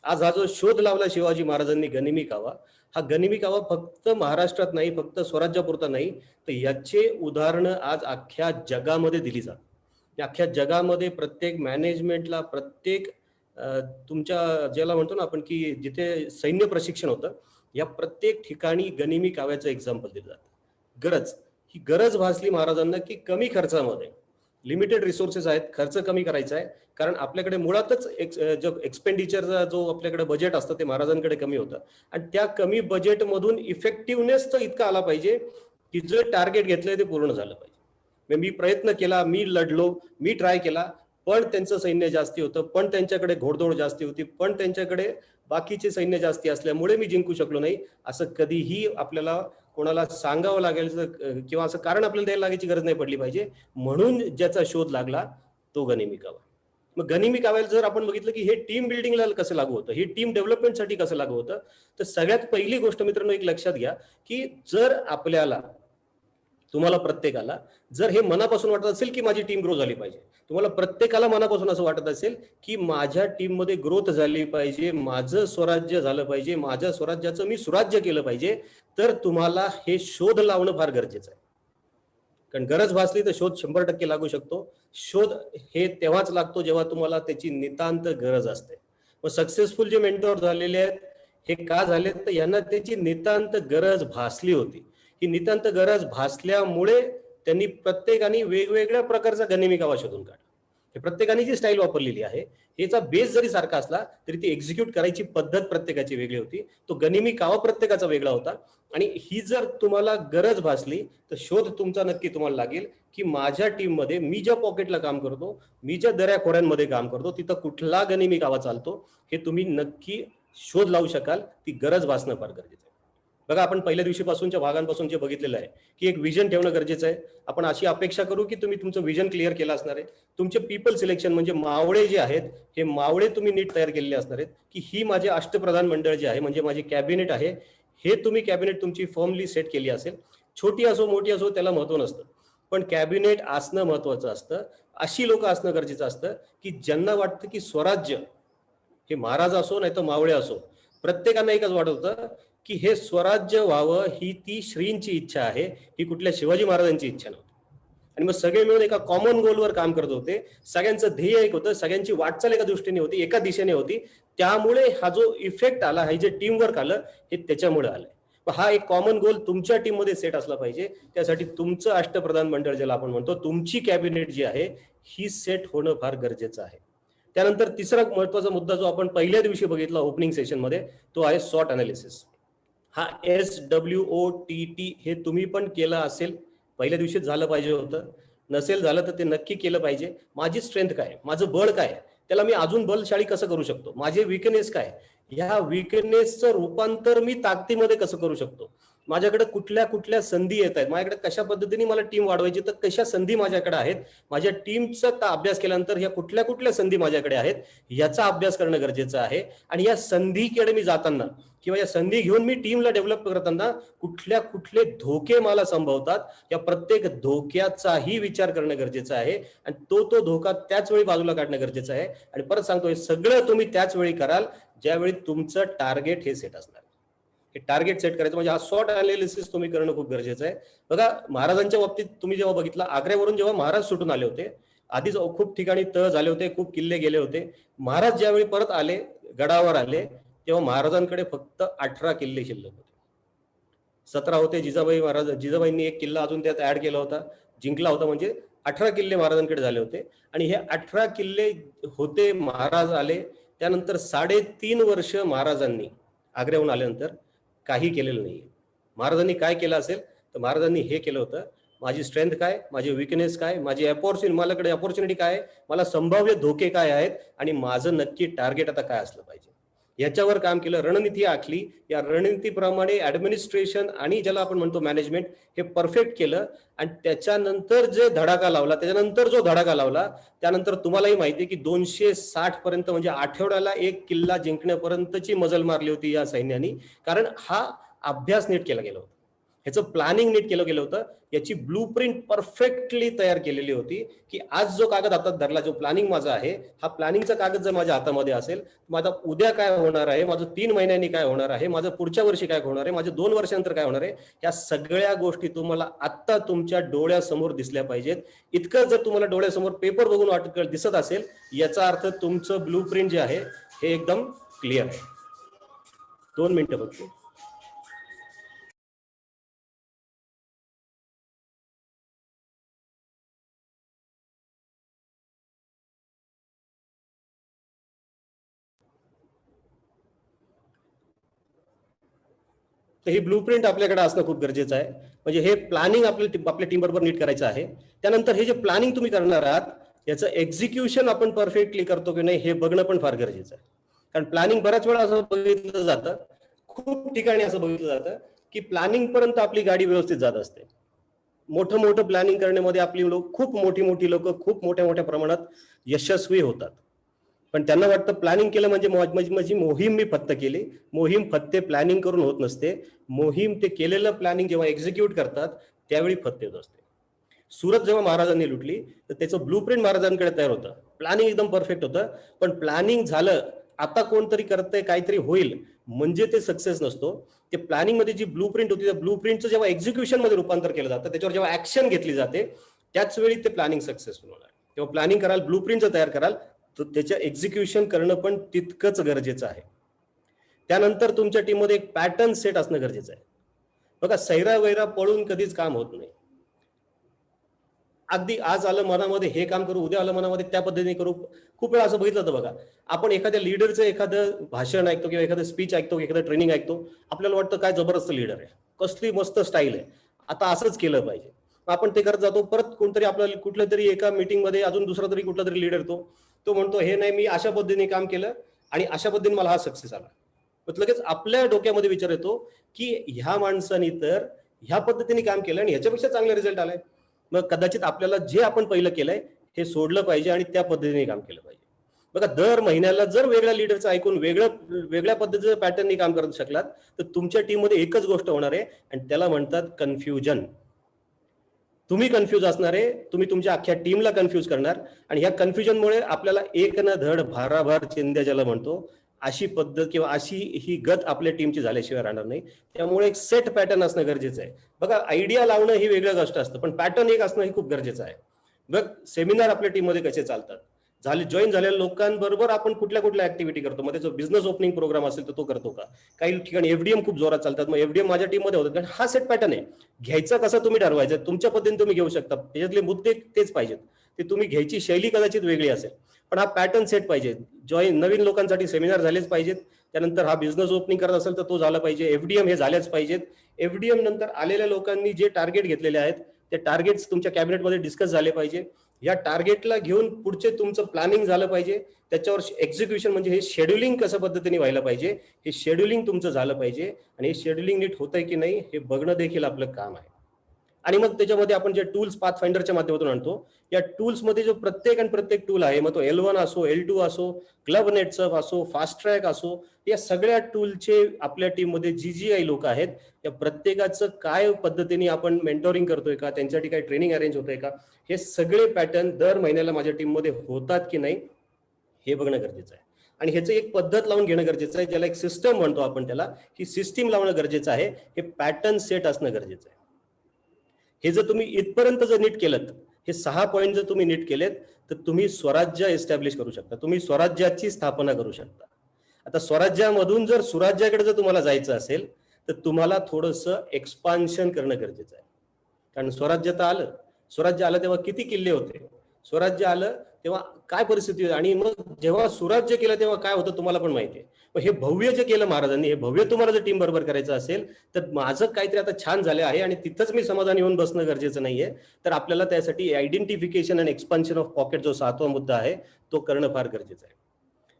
आज हा जो शोध लावला शिवाजी महाराजांनी गनिमी कावा, हा गनिमी कावा फक्त महाराष्ट्रात नाही, फक्त स्वराज्यापुरता नाही, तर याचे उदाहरणं आज अख्ख्या जगामध्ये दिली जातात. अख्ख्या जगामध्ये प्रत्येक मॅनेजमेंटला, प्रत्येक तुमच्या ज्याला म्हणतो ना आपण की जिथे सैन्य प्रशिक्षण होतं, या प्रत्येक ठिकाणी गनिमी काव्याचं एक्झाम्पल दिलं जातं. ही गरज भासली महाराजांना की कमी खर्चामध्ये, लिमिटेड रिसोर्सेस आहेत, खर्च कमी करायचा आहे. कारण आपल्याकडे मुळातच एक्सपेंडिचरचा जो आपल्याकडे बजेट असतं ते महाराजांकडे कमी होतं, आणि त्या कमी बजेटमधून इफेक्टिव्हनेस तर इतका आला पाहिजे की जे टार्गेट घेतलंय ते पूर्ण झालं पाहिजे. मी प्रयत्न केला, मी लढलो, मी ट्राय केला, पण त्यांचं सैन्य जास्ती होतं, पण त्यांच्याकडे घोडदौड जास्ती होती, पण त्यांच्याकडे बाकीचे सैन्य जास्ती असल्यामुळे मी जिंकू शकलो नाही, असं कधीही आपल्याला कोणाला सांगावं लागेल किंवा असं कारण आपल्याला द्यायला लागायची गरज नाही पडली पाहिजे. म्हणून ज्याचा शोध लागला तो गनिमी कावा. मग गनिमी काव्याला जर आपण बघितलं की हे टीम बिल्डिंगला कसं लागू होतं, हे टीम डेव्हलपमेंटसाठी कसं लागू होतं, तर सगळ्यात पहिली गोष्ट मित्रांनो एक लक्षात घ्या की जर तुम्हाला प्रत्येकाला जर हे मनापासून वाटत असेल की माझी टीम ग्रो झाली पाहिजे, तुम्हाला प्रत्येकाला मनापासून असं वाटत असेल की माझ्या टीम मध्ये ग्रोथ झाली पाहिजे, माझं स्वराज्य झालं पाहिजे, माझ्या स्वराज्याचं मी सुराज्य केलं पाहिजे, तर तुम्हाला हे शोध लावणं फार गरजेचं आहे. कारण गरज भासली तर शोध 100% लागू शकतो. शोध हे तेव्हाच लागतो जेव्हा तुम्हाला त्याची नितांत गरज असते. मग सक्सेसफुल जे मेंटॉर झालेले आहेत हे का झाले, तर यांना त्याची नितांत गरज भासली होती. ही नितांत गरज भासल्यामुळे त्यांनी प्रत्येकाने वेगवेगळ्या प्रकारचा गनिमी कावा शोधून काढला. हे प्रत्येकाने जी स्टाईल वापरलेली आहे, याचा बेस जरी सारखा असला तरी ती एक्झिक्यूट करायची पद्धत प्रत्येकाची वेगळी होती. तो गनिमी कावा प्रत्येकाचा वेगळा होता. आणि ही जर तुम्हाला गरज भासली तर शोध तुमचा नक्की तुम्हाला लागेल की माझ्या टीम मध्ये मी ज्या पॉकेटला काम करतो, मी ज्या दऱ्याखोऱ्यांमध्ये काम करतो, तिथं कुठला गनिमी कावा चालतो हे तुम्ही नक्की शोध लावू शकाल. ती गरज भासणं फार गरजेचं आहे. बघा, आपण पहिल्या दिवशीपासूनच्या भागांपासून जे बघितलेलं आहे की एक विजन ठेवणं गरजेचं आहे. आपण अशी अपेक्षा करू की तुम्ही तुमचं विजन क्लिअर केलं असणार आहे. तुमचे पीपल सिलेक्शन म्हणजे मावळे जे आहेत, हे मावळे तुम्ही नीट तयार केलेले असणार आहेत की ही माझे अष्टप्रधान मंडळ जे आहे म्हणजे माझी कॅबिनेट आहे, हे तुम्ही कॅबिनेट तुमची फर्मली सेट केली असेल. छोटी असो मोठी असो त्याला महत्व नसतं, पण कॅबिनेट असणं महत्वाचं असतं. अशी लोक असणं गरजेचं असतं की ज्यांना वाटतं की स्वराज्य हे महाराज असो नाही तर मावळे असो, प्रत्येकांना एकच वाटत होतं की हे स्वराज्य व्हावं, ही ती श्रींची इच्छा आहे, ही कुठल्या शिवाजी महाराजांची इच्छा नव्हती. आणि मग सगळे मिळून एका कॉमन गोलवर काम करत होते. सगळ्यांचं ध्येय एक होतं, सगळ्यांची वाटचाल एका दृष्टीने होती, एका दिशेने होती. त्यामुळे हा जो इफेक्ट आला, हे जे टीमवर्क आलं, हे त्याच्यामुळे आलंय. हा एक कॉमन गोल तुमच्या टीम मध्ये सेट असला पाहिजे. त्यासाठी तुमचं अष्टप्रधान मंडळ ज्याला आपण म्हणतो, तुमची कॅबिनेट जी आहे ही सेट होणं फार गरजेचं आहे. त्यानंतर तिसरा महत्वाचा मुद्दा जो आपण पहिल्या दिवशी बघितला ओपनिंग सेशन मध्ये, तो आहे सॉट अनालिसिस. हा SWOT हे तुम्ही पण केलं असेल, पहिल्या दिवशीच झालं पाहिजे होतं. नसेल झालं तर ते नक्की केलं पाहिजे. माझी स्ट्रेंथ काय, माझं बळ काय, त्याला मी अजून बलशाली कसं करू शकतो, माझे विकनेस काय, ह्या विकनेसचं रूपांतर मी ताकदीमध्ये कसं करू शकतो, माझ्याकडे कुठल्या कुठल्या संधी येत आहेत, माझ्याकडे कशा पद्धतीने मला टीम वाढवायची, तर कशा संधी माझ्याकडे आहेत, माझ्या टीमचा अभ्यास केल्यानंतर ह्या कुठल्या कुठल्या संधी माझ्याकडे आहेत याचा अभ्यास करणं गरजेचं आहे. आणि या संधीकडे मी जाताना किंवा या संधी घेऊन मी टीमला डेव्हलप करताना कुठले धोके मला संभवतात, या प्रत्येक धोक्याचाही विचार करणं गरजेचं आहे. आणि तो धोका त्याच वेळी बाजूला काढणं गरजेचं आहे. आणि परत सांगतो, हे सगळं तुम्ही त्याच वेळी कराल ज्यावेळी तुमचं टार्गेट हे सेट असणार. हे टार्गेट सेट करायचं म्हणजे हा शॉर्ट अनालिसिस तुम्ही करणं खूप गरजेचं आहे. बघा, महाराजांच्या बाबतीत तुम्ही जेव्हा बघितलं, आग्र्यावरून जेव्हा महाराज सुटून आले होते, आधीच खूप ठिकाणी तह झाले होते, खूप किल्ले गेले होते. महाराज ज्यावेळी परत आले, गडावर आले, तेव्हा महाराजांकडे फक्त 18 किल्ले शिल्लक होते. 17 होते जिजाबाईंनी एक किल्ला अजून त्यात ऍड केला होता, जिंकला होता, म्हणजे 18 किल्ले महाराजांकडे झाले होते. आणि हे 18 किल्ले होते, महाराज आले, त्यानंतर 3.5 वर्ष महाराजांनी आग्र्याहून आल्यानंतर काही केलेलं नाही. महाराजांनी काय केलं असेल तर महाराजांनी हे केलं होतं, माझी स्ट्रेंथ काय, माझी विकनेस काय, माझी माझ्याकडे अपॉर्च्युनिटी काय, मला संभाव्य धोके काय आहेत आणि माझं नक्की टार्गेट आता काय असलं पाहिजे याच्यावर काम केलं, रणनीती आखली. या रणनीतीप्रमाणे ऍडमिनिस्ट्रेशन आणि ज्याला आपण म्हणतो मॅनेजमेंट हे परफेक्ट केलं. आणि त्याच्यानंतर जो धडाका लावला त्यानंतर तुम्हालाही माहिती आहे की 260 पर्यंत म्हणजे आठवड्याला एक किल्ला जिंकण्यापर्यंतची मजल मारली होती या सैन्यानी. कारण हा अभ्यास नीट केला गेला होता, ह्याचं प्लॅनिंग नीट केलं गेलं होतं, याची ब्लूप्रिंट परफेक्टली तयार केलेली होती. की आज जो कागद हातात धरला, जो प्लॅनिंग माझा आहे, हा प्लॅनिंगचा कागद जर माझ्या हातामध्ये असेल, माझा उद्या काय होणार आहे, माझं 3 महिन्यांनी काय होणार आहे, माझं पुढच्या वर्षी काय होणार आहे, माझं 2 वर्षानंतर काय होणार आहे, या सगळ्या गोष्टी तुम्हाला आत्ता तुमच्या डोळ्यासमोर दिसल्या पाहिजेत. इतकं जर तुम्हाला डोळ्यासमोर पेपर बघून दिसत असेल, याचा अर्थ तुमचं ब्लूप्रिंट जे आहे हे एकदम क्लिअर आहे. 2 मिनिटं फक्त. तर ही ब्लूप्रिंट आपल्याकडे असणं खूप गरजेचं आहे. म्हणजे हे प्लॅनिंग आपल्या टीम बरोबर नीट करायचं आहे. त्यानंतर हे जे प्लॅनिंग तुम्ही करणार आहात याचं एक्झिक्युशन आपण परफेक्टली करतो की नाही हे बघणं पण फार गरजेचं आहे. कारण प्लॅनिंग बऱ्याच वेळा असं बघितलं जातं, खूप ठिकाणी असं बघितलं जातं की प्लॅनिंग पर्यंत आपली गाडी व्यवस्थित जात असते. मोठं प्लॅनिंग करण्यामध्ये आपली खूप मोठी लोक खूप मोठ्या प्रमाणात यशस्वी होतात. पण त्यांना वाटतं प्लॅनिंग केलं म्हणजे माझी मोहीम मी फत्त केली. मोहीम फत्ते प्लॅनिंग करून होत नसते. मोहीम ते केलेलं प्लॅनिंग जेव्हा एक्झिक्यूट करतात त्यावेळी फत्ते होत असते. सुरत जेव्हा महाराजांनी लुटली तर त्याचं ब्लूप्रिंट महाराजांकडे तयार होतं, प्लॅनिंग एकदम परफेक्ट होतं. पण प्लॅनिंग झालं, आता कोणतरी करतंय, काहीतरी होईल म्हणजे ते सक्सेस नसतो. ते प्लॅनिंग मध्ये जी ब्लूप्रिंट होती त्या ब्लूप्रिंटचं जेव्हा एक्झिक्युशन मध्ये रूपांतर केलं जातं, त्याच्यावर जेव्हा ऍक्शन घेतली जाते त्याच वेळी ते प्लॅनिंग सक्सेसफुल होणार. तेव्हा प्लॅनिंग कराल, ब्लूप्रिंटचं तयार कराल, तर त्याच्या एक्झिक्युशन करणं पण तितकंच गरजेचं आहे. त्यानंतर तुमच्या टीममध्ये एक पॅटर्न सेट असणं गरजेचं आहे. बघा, सैरा वैरा पळून कधीच काम होत नाही. अगदी आज आलं मनामध्ये हे काम करू, उद्या आलं मनामध्ये त्या पद्धतीने करू. खूप वेळा असं बघितलं होतं बघा, आपण एखाद्या लीडरचं एखादं भाषण ऐकतो किंवा एखादं स्पीच ऐकतो, एखादं ट्रेनिंग ऐकतो, आपल्याला वाटतं काय जबरदस्त लीडर आहे, कसली मस्त स्टाईल आहे, आता असंच केलं पाहिजे. आपण ते करत जातो. परत कोणतरी आपल्याला कुठल्या तरी एका मीटिंगमध्ये अजून दुसरा तरी कुठला तरी लीडर तो म्हणतो हे नाही, मी अशा पद्धतीने काम केलं आणि अशा पद्धतीने मला हा सक्सेस आला. मग लगेच आपल्या डोक्यामध्ये विचार येतो की ह्या माणसाने तर ह्या पद्धतीने काम केलं आणि ह्याच्यापेक्षा चांगला रिझल्ट आलाय. मग कदाचित आपल्याला जे आपण पहिलं केलंय हे सोडलं पाहिजे आणि त्या पद्धतीने काम केलं पाहिजे. बघा, दर महिन्याला जर वेगळ्या लीडरचं ऐकून वेगळ्या पद्धतीचं पॅटर्ननी काम करत शकलात तर तुमच्या टीममध्ये एकच गोष्ट होणार आहे आणि त्याला म्हणतात कन्फ्युजन. तुम्ही कन्फ्यूज असणार आहे, तुम्ही तुमच्या अख्ख्या टीमला कन्फ्यूज करणार आणि ह्या कन्फ्युजनमुळे आपल्याला एक न धड भाराभार चिंध्या ज्याला म्हणतो अशी पद्धत किंवा अशी ही गत आपल्या टीमची झाल्याशिवाय राहणार नाही. त्यामुळे एक सेट पॅटर्न असणं गरजेचं आहे. बघा, आयडिया लावणं ही वेगळं गोष्ट असतं, पण पॅटर्न एक असणं हे खूप गरजेचं आहे. बघ, सेमिनार आपल्या टीममध्ये कसे चालतात, जॉईन झालेल्या लोकांबरोबर आपण कुठल्या ऍक्टिव्हिटी करतो, मग त्याचा बिझनेस ओपनिंग प्रोग्राम असेल तर तो करतो का, काही ठिकाणी एफडीएम खूप जोरात चालतात, मग एफडीएम माझ्या टीममध्ये होतात. कारण हा सेट पॅटर्न आहे. घ्यायचा कसा तुम्ही ठरवायचं, तुमच्या पद्धतीने तुम्ही घेऊ शकता, त्याच्यातले मुद्दे तेच पाहिजेत. ते तुम्ही घ्यायची शैली कदाचित वेगळी असेल, पण हा पॅटर्न सेट पाहिजे. नवीन लोकांसाठी सेमिनार झालेच पाहिजेत. त्यानंतर हा बिझनेस ओपनिंग करत असेल तर तो झाला पाहिजे. एफडीएम हे झाल्याच पाहिजेत. एफडीएम नंतर आलेल्या लोकांनी जे टार्गेट घेतलेले आहेत ते टार्गेट्स तुमच्या कॅबिनेटमध्ये डिस्कस झाले पाहिजे. या टार्गेटला घेऊन पुढचे तुमचं प्लॅनिंग झालं पाहिजे, त्याच्यावर एक्झिक्युशन म्हणजे हे शेड्युलिंग कसं पद्धतीने व्हायला पाहिजे, हे शेड्युलिंग तुमचं झालं पाहिजे आणि हे शेड्युलिंग नीट होतंय की नाही हे बघणं देखील आपलं काम आहे. आणि मग त्याच्यामध्ये आपण जे टूल्स पाथफाइंडरच्या माध्यमातून आणतो, या टूल्समध्ये जो प्रत्येक टूल आहे, मग तो L1 असो, L2 असो, क्लब नेटसर्फ असो, फास्ट ट्रॅक असो, या सगळ्या टूलचे आपल्या टीममध्ये जी काही लोक आहेत, या प्रत्येकाचं काय पद्धतीने आपण मेंटोरिंग करतोय का, त्यांच्यासाठी काही ट्रेनिंग अरेंज होतंय का, हे सगळे पॅटर्न दर महिन्याला माझ्या टीममध्ये होतात की नाही हे बघणं गरजेचं आहे. आणि ह्याचं एक पद्धत लावून घेणं गरजेचं आहे, ज्याला एक सिस्टम म्हणतो आपण, त्याला ही सिस्टीम लावणं गरजेचं आहे. हे पॅटर्न सेट असणं गरजेचं आहे. हे जर तुम्ही इथपर्यंत जर नीट केलं, हे 6 पॉईंट जर तुम्ही नीट केलेत, तर तुम्ही स्वराज्य एस्टॅब्लिश करू शकता, तुम्ही स्वराज्याची स्थापना करू शकता. आता स्वराज्यामधून जर सुराज्याकडे जर तुम्हाला जायचं असेल तर तुम्हाला थोडंसं एक्सपान्शन करणं गरजेचं आहे. कारण स्वराज्य तर आलं, स्वराज्य आलं तेव्हा किती किल्ले होते, स्वराज्य आलं तेव्हा काय परिस्थिती होती, आणि मग जेव्हा सुराज्य केलं तेव्हा काय होतं तुम्हाला पण माहिती आहे. मग हे भव्य जे केलं महाराजांनी, हे भव्य तुम्हाला जर टीम बरोबर करायचं असेल तर माझं काहीतरी आता छान झालं आहे आणि तिथंच मी समाधान येऊन बसणं गरजेचं नाहीये. तर आपल्याला त्यासाठी आयडेंटिफिकेशन आणि एक्सपान्शन ऑफ पॉकेट जो 7वा मुद्दा आहे तो करणं फार गरजेचं आहे.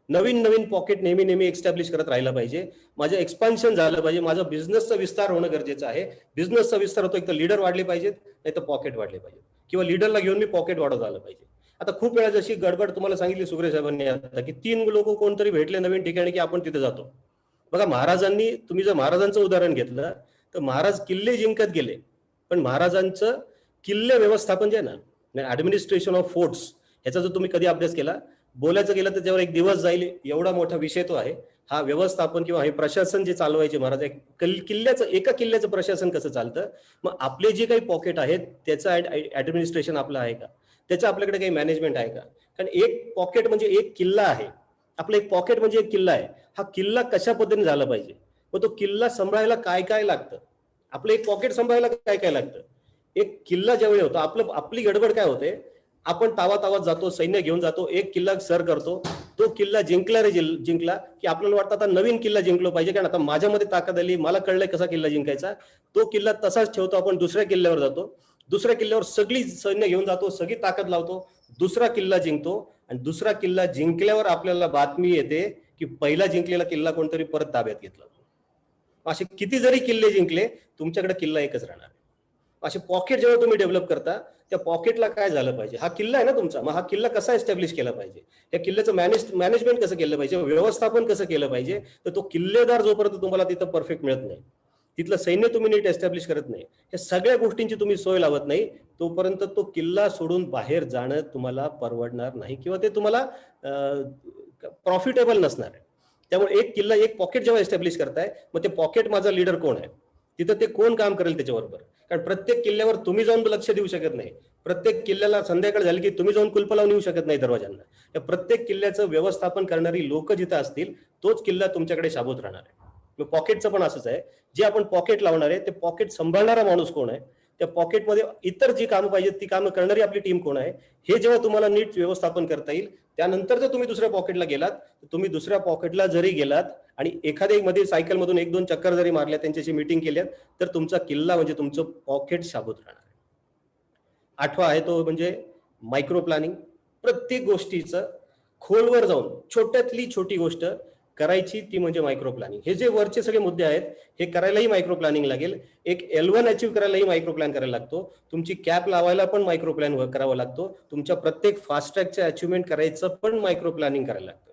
नवीन पॉकेट नेहमी एस्टॅब्लिश करत राहिला पाहिजे. माझं एक्सपान्शन झालं पाहिजे, माझा बिझनेसचा विस्तार होणं गरजेचं आहे. बिझनेसचा विस्तार होतो, एक तर लीडर वाढले पाहिजेत, नाही तर पॉकेट वाढले पाहिजे, किंवा लीडरला घेऊन मी पॉकेट वाढवत आलं पाहिजे. आता खूप वेळा जशी गडबड तुम्हाला सांगितली सुग्रे साहेबांनी आता, की 3 लोक कोणतरी भेटले नवीन ठिकाणी की आपण तिथे जातो. बघा महाराजांनी, तुम्ही जर महाराजांचं उदाहरण घेतलं तर महाराज किल्ले जिंकत गेले, पण महाराजांचं किल्ले व्यवस्थापन जे आहे ना, ऍडमिनिस्ट्रेशन ऑफ फोर्ट्स, ह्याचा जर तुम्ही कधी अभ्यास केला, बोलायचं गेलं तर त्यावर एक दिवस जाईल, एवढा मोठा विषय तो आहे. हा व्यवस्थापन किंवा हे प्रशासन जे चालवायचे महाराज, एका किल्ल्याचं प्रशासन कसं चालतं, मग आपले जे काही पॉकेट आहेत त्याचं ऍडमिनिस्ट्रेशन आपलं आहे का, त्याचं आपल्याकडे काही मॅनेजमेंट आहे का. कारण एक पॉकेट म्हणजे एक किल्ला आहे, आपलं एक पॉकेट म्हणजे एक किल्ला आहे. हा किल्ला कशा पद्धतीने झाला पाहिजे, मग तो किल्ला सांभाळायला काय काय लागतं, आपलं एक पॉकेट सांभाळायला काय काय लागतं. एक किल्ला ज्यावेळी होतो, आपली गडबड काय होते, आपण तावात जातो, सैन्य घेऊन जातो, एक किल्ला सर करतो, तो किल्ला जिंकला की आपल्याला वाटतं आता नवीन किल्ला जिंकलो पाहिजे, कारण आता माझ्यामध्ये ताकद आली, मला कळलंय कसा किल्ला जिंकायचा. तो किल्ला तसाच ठेवतो, आपण दुसऱ्या किल्ल्यावर जातो, दुसऱ्या किल्ल्यावर सगळी सैन्य घेऊन जातो, सगळी ताकद लावतो, दुसरा किल्ला जिंकतो, आणि दुसरा किल्ला जिंकल्यावर आपल्याला बातमी येते की पहिला जिंकलेला किल्ला कोणतरी परत ताब्यात घेतला. असे किती जरी किल्ले जिंकले, तुमच्याकडे किल्ला एकच राहणार. असे पॉकेट जेव्हा तुम्ही डेव्हलप करता, त्या पॉकेटला काय झालं पाहिजे, हा किल्ला आहे ना तुमचा, मग हा किल्ला कसा एस्टॅब्लिश केला पाहिजे, या किल्ल्याचं मॅनेजमेंट कसं केलं पाहिजे, व्यवस्थापन कसं केलं पाहिजे. तर तो किल्लेदार जोपर्यंत तुम्हाला तिथं परफेक्ट मिळत नाही, तिथलं सैन्य तुम्ही नीट एस्टॅब्लिश करत नाही, या सगळ्या गोष्टींची तुम्ही सोय लावत नाही, तोपर्यंत तो किल्ला सोडून बाहेर जाणं तुम्हाला परवडणार नाही, किंवा ते तुम्हाला प्रॉफिटेबल नसणार आहे. त्यामुळे एक पॉकेट जेव्हा एस्टॅब्लिश करताय, मग ते पॉकेट माझा लीडर कोण आहे, तिथं ते कोण काम करेल त्याच्याबरोबर. कारण प्रत्येक किल्ल्यावर तुम्ही जाऊन लक्ष देऊ शकत नाही, प्रत्येक किल्ल्याला संध्याकाळ झाली की तुम्ही जाऊन कुलप लावून येऊ शकत नाही दरवाजांना. या प्रत्येक किल्ल्याचं व्यवस्थापन करणारी लोक जिथं असतील, तोच किल्ला तुमच्याकडे शाबूत राहणार आहे. मग पॉकेटचं पण असंच आहे, जे आपण पॉकेट लावणार आहे ते पॉकेट सांभाळणारा माणूस कोण आहे, त्या पॉकेटमध्ये इतर जी कामं पाहिजेत ती कामं करणारी आपली टीम कोण आहे, हे जेव्हा तुम्हाला नीट व्यवस्थापन करता येईल, त्यानंतर जर तुम्ही दुसऱ्या पॉकेटला गेलात, तुम्ही दुसऱ्या पॉकेटला जरी गेलात आणि एखाद्या मध्ये सायकल मधून 1-2 चक्कर जरी मारल्या, त्यांच्याशी मीटिंग केल्यात, तर तुमचा किल्ला म्हणजे तुमचं पॉकेट शाबूत राहणार आहे. 8वा आहे तो म्हणजे मायक्रो प्लॅनिंग. प्रत्येक गोष्टीचं खोलवर जाऊन छोट्यातली छोटी गोष्ट करायची, ती म्हणजे मायक्रो प्लॅनिंग. हे जे वरचे सगळे मुद्दे आहेत, हे करायलाही मायक्रो प्लॅनिंग लागेल. एक L1 अचीव्ह करायलाही मायक्रो प्लॅन करायला लागतो, तुमची कॅप लावायला पण मायक्रो प्लॅन करावा लागतो, तुमच्या प्रत्येक फास्ट ट्रॅकचं अचिव्हमेंट करायचं पण मायक्रो प्लॅनिंग करायला लागतं.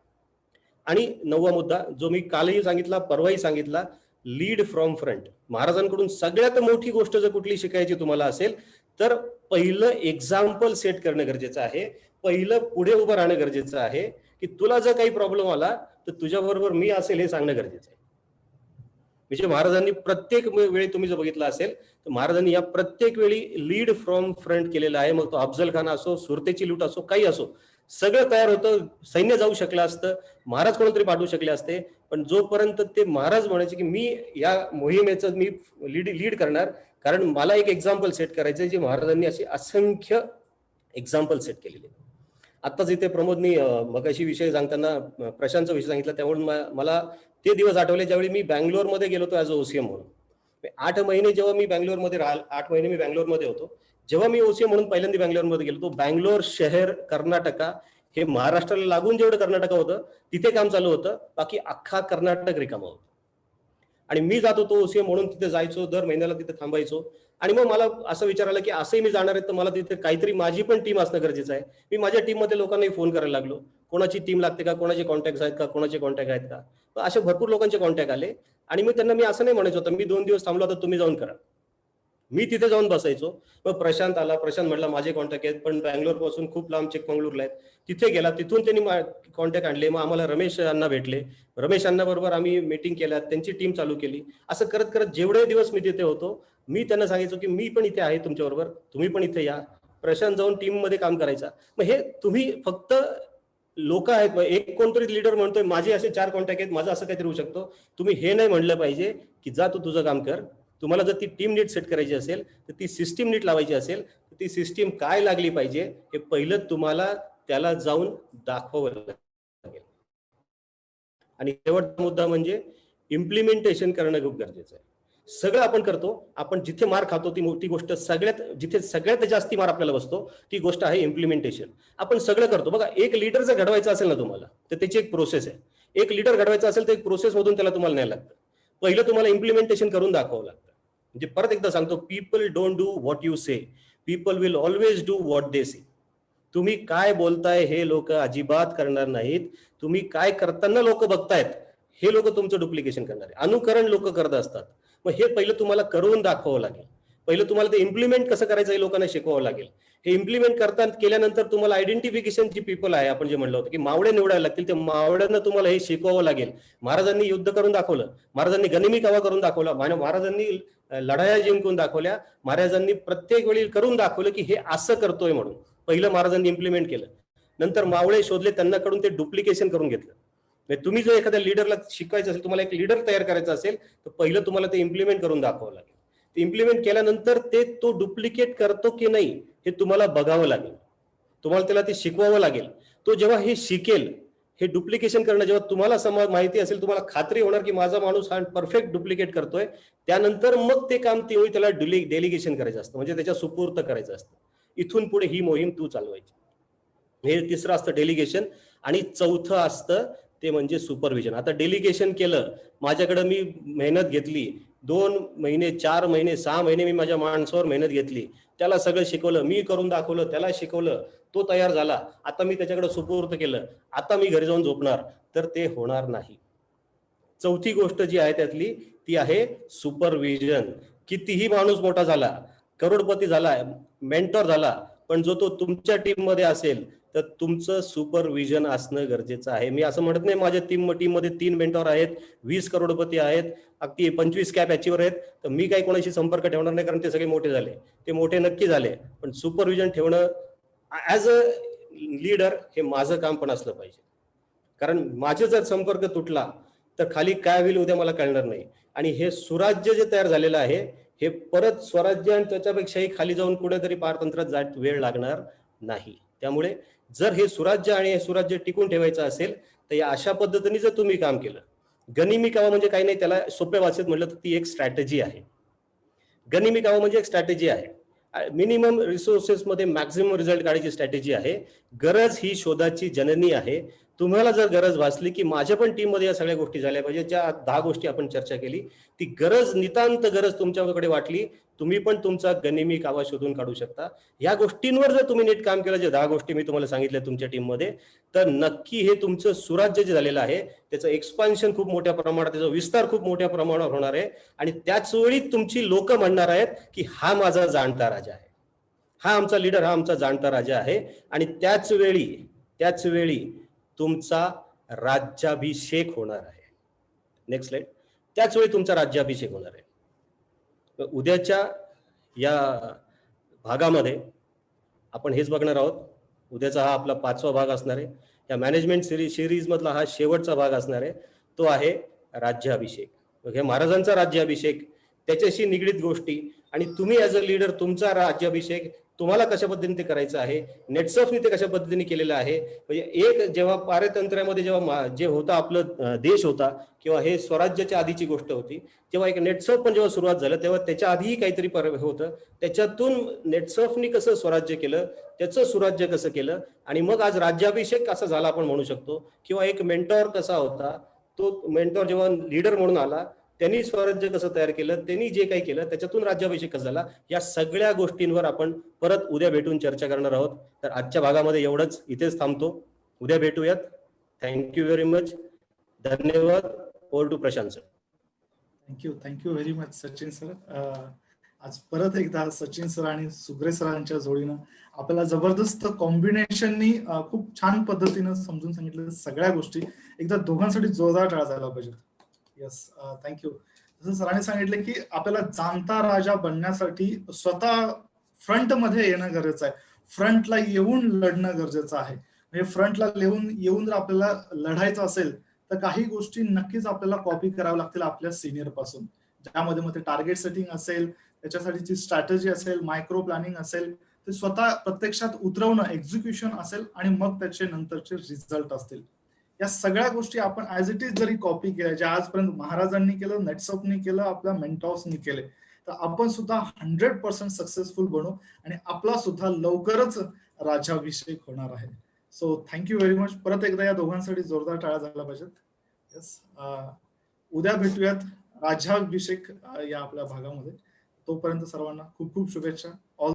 आणि 9वा मुद्दा जो मी कालही सांगितला, परवाही सांगितला, लीड फ्रॉम फ्रंट. महाराजांकडून सगळ्यात मोठी गोष्ट जर कुठली शिकायची तुम्हाला असेल, तर पहिलं एक्झाम्पल सेट करणं गरजेचं आहे, पहिलं पुढे उभं राहणं गरजेचं आहे, की तुला जर काही प्रॉब्लेम आला तर तुझ्याबरोबर मी असेल हे सांगणं गरजेचं आहे. म्हणजे महाराजांनी प्रत्येक वेळी तुम्ही जर बघितलं असेल तर महाराजांनी या प्रत्येक वेळी लीड फ्रॉम फ्रंट केलेला आहे. मग तो अफजल खान असो, सुरतेची लूट असो, काही असो, सगळं तयार होतं, सैन्य जाऊ शकलं असतं, महाराज कोणतरी पाठवू शकले असते, पण जोपर्यंत ते महाराज म्हणायचे की मी या मोहिमेचं मी लीड करणार, कारण मला एक एक्झाम्पल सेट करायचं, जे महाराजांनी असे असंख्य एक्झाम्पल सेट केलेले. आत्ताच इथे प्रमोदनी मगाशी विषय सांगताना प्रशांतचा विषय सांगितला, त्यामुळे मला ते दिवस आठवले ज्यावेळी मी बँगलोरमध्ये गेलो होतो ॲज अ OCM म्हणून. 8 महिने जेव्हा मी बँगलोरमध्ये 8 महिने मी बँगलोरमध्ये होतो, जेव्हा मी ओसीए म्हणून पहिल्यांदा बँगलोरमध्ये गेलो, तो बँगलोर शहर कर्नाटका हे महाराष्ट्राला लागून जेवढं कर्नाटक होतं तिथे काम चालू होतं, बाकी अख्खा कर्नाटक रिकामा होतं. आणि मी जात होतो ओसीए म्हणून तिथे जायचो, दर महिन्याला तिथे थांबायचो. आणि मग मला असं विचार आला की असंही मी जाणार आहे तर मला तिथे काहीतरी माझी पण टीम असणं गरजेचं आहे. मी माझ्या टीममध्ये लोकांनाही फोन करायला लागलो, कोणाची टीम लागते का, कोणाचे कॉन्टॅक्ट आहेत का, कोणाचे कॉन्टॅक्ट आहेत का. तर असे भरपूर लोकांचे कॉन्टॅक्ट आले. आणि मग त्यांना मी असं नाही म्हणायचं होतं मी 2 दिवस थांबलो तर तुम्ही जाऊन करा. मी तिथे जाऊन बसायचो. मग प्रशांत आला, प्रशांत म्हटला माझे कॉन्टॅक्ट आहेत पण बँगलोर पासून खूप लांब चिकमंगळूरला आहेत. तिथे गेला, तिथून त्यांनी कॉन्टॅक्ट आणले. मग आम्हाला रमेश अण्णा भेटले, रमेश अण्णा बरोबर आम्ही मीटिंग केल्या, त्यांची टीम चालू केली. असं करत करत जेवढे दिवस मी तिथे होतो मी त्यांना सांगायचो की मी पण इथे आहे तुमच्याबरोबर, तुम्ही पण इथे या. प्रशांत जाऊन टीम मध्ये काम करायचा. मग हे तुम्ही फक्त लोक आहेत, एक कोणतरी लीडर म्हणतोय माझे असे 4 कॉन्टॅक्ट आहेत, माझं असं काहीतरी होऊ शकतो. तुम्ही हे नाही म्हणलं पाहिजे की जा तू तुझं काम कर. तुम्हाला जर ती टीम नीट सेट करायची असेल तर ती सिस्टीम नीट लावायची असेल तर ती सिस्टीम काय लागली पाहिजे हे पहिलं तुम्हाला त्याला जाऊन दाखवावं लागेल. आणि शेवटचा मुद्दा म्हणजे इम्प्लिमेंटेशन करणं खूप गरजेचं आहे. सगळं आपण करतो, आपण जिथे मार खातो ती मोठी गोष्ट, जिथे सगळ्यात जास्ती मार आपल्याला बसतो ती गोष्ट आहे इम्प्लिमेंटेशन. आपण सगळं करतो बघा. एक लीडर जर घडवायचं असेल ना तुम्हाला तर त्याची एक प्रोसेस आहे. एक लीडर घडवायचं असेल तर एक प्रोसेस मधून त्याला तुम्हाला न्यायला लागतं. पहिलं तुम्हाला इम्प्लिमेंटेशन करून दाखवावं लागतं. म्हणजे परत एकदा सांगतो, people don't do what you say, people will always do what they say. तुम्ही काय बोलताय हे लोक अजिबात करणार नाहीत. तुम्ही काय करताना लोक बघतायत हे लोक तुमचं डुप्लिकेशन करणार आहे. अनुकरण लोक करत असतात. मग हे पहिलं तुम्हाला करून दाखवावं लागेल. पहिलं तुम्हाला ते इम्प्लिमेंट कसं करायचं हे लोकांना शिकवावं लागेल. हे इम्प्लिमेंट करतात केल्यानंतर तुम्हाला आयडेंटिफिकेशन जी पीपल आहे, आपण जे म्हणलं होतं की मावळे निवडायला लागतील, ते मावळ्यांना तुम्हाला हे शिकवावं लागेल. महाराजांनी युद्ध करून दाखवलं, महाराजांनी गनिमी कावा करून दाखवला, महाराजांनी लढाया जिंकून दाखवल्या, महाराजांनी प्रत्येक वेळी करून दाखवलं की हे असं करतोय म्हणून. पहिलं महाराजांनी इम्प्लिमेंट केलं. नंतर मावळे शोधले, त्यांनाकडून ते डुप्लिकेशन करून घेतलं. तुम्ही जर एखाद्या लीडरला शिकवायचं असेल, तुम्हाला एक लीडर तयार करायचा असेल तर पहिलं तुम्हाला ते इम्प्लिमेंट करून दाखवावं लागेल. ते इम्प्लिमेंट केल्यानंतर तो डुप्लिकेट करतो की नाही हे तुम्हाला बघावं लागेल. तुम्हाला त्याला ते शिकवावं लागेल. तो जेव्हा हे शिकेल, हे डुप्लिकेशन करणं जेव्हा तुम्हाला माहिती असेल, तुम्हाला खात्री होणार की माझा माणूस हा परफेक्ट डुप्लिकेट करतोय, त्यानंतर मग ते काम त्याला डेलिगेशन करायचं असतं, म्हणजे त्याच्या सुपूर्त करायचं असतं. इथून पुढे ही मोहीम तू चालवायची. हे तिसरं असतं डेलिगेशन. आणि चौथं असतं ते म्हणजे सुपरविजन. आता डेलिगेशन केलं, माझ्याकडे मी मेहनत घेतली, 2 महिने 4 महिने 6 महिने मी माझ्या माणसावर मेहनत घेतली, त्याला सगळं शिकवलं, मी करून दाखवलं, त्याला शिकवलं, तो तयार झाला, आता मी त्याच्याकडे सुपूर्त केलं, आता मी घरी जाऊन झोपणार, तर ते होणार नाही. चौथी गोष्ट जी आहे त्यातली ती आहे सुपरविजन. कितीही माणूस मोठा झाला, करोडपती झाला, मेंटॉर झाला, पण जो तो तुमच्या टीम मध्ये असेल तर तुमचं सुपरविजन असणं गरजेचं आहे. मी असं म्हणत नाही माझ्या टीम मध्ये 3 मेंटॉर आहेत, 20 करोडपती आहेत, अगदी 25 कॅप अचीवर आहेत, तर मी काही कोणाशी संपर्क ठेवणार नाही, कारण ते सगळे मोठे झाले. ते मोठे नक्की झाले, पण सुपरविजन ठेवणं ऍज अ लीडर हे माझं काम पण असलं पाहिजे. कारण माझे जर संपर्क तुटला तर खाली काय होईल उद्या मला कळणार नाही. आणि हे सुराज्य जे तयार झालेलं आहे हे परत स्वराज्य आणि त्याच्यापेक्षाही खाली जाऊन कुठेतरी पारतंत्रात जात वेळ लागणार नाही. त्यामुळे जर हे सुराज्य आणि हे सुराज्य टिकून ठेवायचं असेल तर या अशा पद्धतीने जर तुम्ही काम केलं, गनिमी कावा म्हणजे काही नाही, त्याला सोप्या भाषेत म्हटलं तर ती एक स्ट्रॅटेजी आहे. गनिमी कावा म्हणजे एक स्ट्रॅटेजी आहे. मिनिमम रिसोर्सेस मध्ये मॅक्झिमम रिझल्ट काढायची स्ट्रॅटेजी आहे. गरज ही शोधाची जननी आहे. तुम्हाला जर गरज भासली की माझ्या पण टीम मध्ये या सगळ्या गोष्टी झाल्या पाहिजे, ज्या 10 गोष्टी आपण चर्चा केली, ती गरज, नितांत गरज तुमच्याकडे वाटली, तुम्ही पण तुमचा गनिमी कावा शोधून काढू शकता. या गोष्टींवर जर तुम्ही नीट काम केलं, जे 10 गोष्टी मी तुम्हाला सांगितल्या तुमच्या टीम मध्ये, तर नक्की हे तुमचं सुराज्य जे झालेलं आहे त्याचं एक्सपान्शन खूप मोठ्या प्रमाणात, त्याचा विस्तार खूप मोठ्या प्रमाणावर होणार आहे. आणि त्याच वेळी तुमची लोक म्हणणार आहेत की हा माझा जाणता राजा आहे, हा आमचा लीडर, हा आमचा जाणता राजा आहे. आणि त्याच वेळी तुमचा राज्याभिषेक होणार आहे. Next slide. त्याच वेळी तुमचा राज्याभिषेक होणार आहे. उद्याच्या या भागामध्ये आपण हेच बघणार आहोत. उद्याचा हा आपला 5वा भाग असणार आहे. या मॅनेजमेंट सिरीज मधला हा शेवटचा भाग असणार आहे. तो आहे राज्याभिषेक. हे महाराजांचा राज्याभिषेक, त्याच्याशी निगडीत गोष्टी, आणि तुम्ही ऍज अ लीडर तुमचा राज्याभिषेक तुम्हाला कशा पद्धतीने ते करायचं आहे, नेटसर्फने ते कशा पद्धतीने केलेलं आहे. म्हणजे एक जेव्हा पारतंत्र्यामध्ये जेव्हा जे होतं आपलं देश होता किंवा हे स्वराज्याच्या आधीची गोष्ट होती, जेव्हा एक नेटसर्फ पण जेव्हा सुरुवात झालं तेव्हा त्याच्या आधीही काहीतरी होतं. त्याच्यातून नेटसर्फनी कसं स्वराज्य केलं, त्याचं सुराज्य कसं केलं आणि मग आज राज्याभिषेक कसा झाला आपण म्हणू शकतो. किंवा एक मेंटॉर कसा होता, तो मेंटॉर जेव्हा लीडर म्हणून आला, त्यांनी स्वराज्य कसं तयार केलं, त्यांनी जे काही केलं त्याच्यातून राज्याभिषेक कसा झाला, या सगळ्या गोष्टींवर आपण परत उद्या भेटून चर्चा करणार आहोत. तर आजच्या भागामध्ये एवढंच, इथेच थांबतो. उद्या भेटूयात. Thank you very much. धन्यवाद. Over to Prashant sir. Thank you very much Sachin sir. आज परत एकदा सचिन सर आणि सुग्रे सरांच्या जोडीनं आपल्याला जबरदस्त कॉम्बिनेशननी खूप छान पद्धतीनं समजून सांगितलं सगळ्या गोष्टी. एकदा दोघांसाठी जोरदार टाळा झाला पाहिजे. Yes, thank you. जसं सरांनी सांगितलं की आपल्याला जाणता राजा बनण्यासाठी स्वतः फ्रंट मध्ये येणं गरजेचं आहे, फ्रंटला येऊन लढणं गरजेचं आहे. म्हणजे फ्रंटला येऊन जर आपल्याला लढायचं असेल तर काही गोष्टी नक्कीच आपल्याला कॉपी कराव्या लागतील आपल्या सिनियर पासून, ज्यामध्ये मग ते टार्गेट सेटिंग असेल, त्याच्यासाठीची स्ट्रॅटेजी असेल, मायक्रो प्लॅनिंग असेल, ते स्वतः प्रत्यक्षात उतरवणं, एक्झिक्युशन असेल आणि मग त्याचे नंतरचे रिझल्ट असतील. या सगळ्या गोष्टी आपण ऍज इट इज जरी कॉपी केल्या, ज्या आजपर्यंत महाराजांनी केलं, नेटसर्फनी केलं, आपल्या मेंटॉर्सनी केले, तर आपण सुद्धा 100% सक्सेसफुल बनू आणि आपला सुद्धा लवकरच राज्याभिषेक होणार आहे. So thank you very much. परत एकदा या दोघांसाठी जोरदार टाळ्या झाल्या पाहिजेत. येस, उद्या भेटूयात राज्याभिषेक या आपल्या भागामध्ये. तोपर्यंत सर्वांना खूप खूप शुभेच्छा. ऑल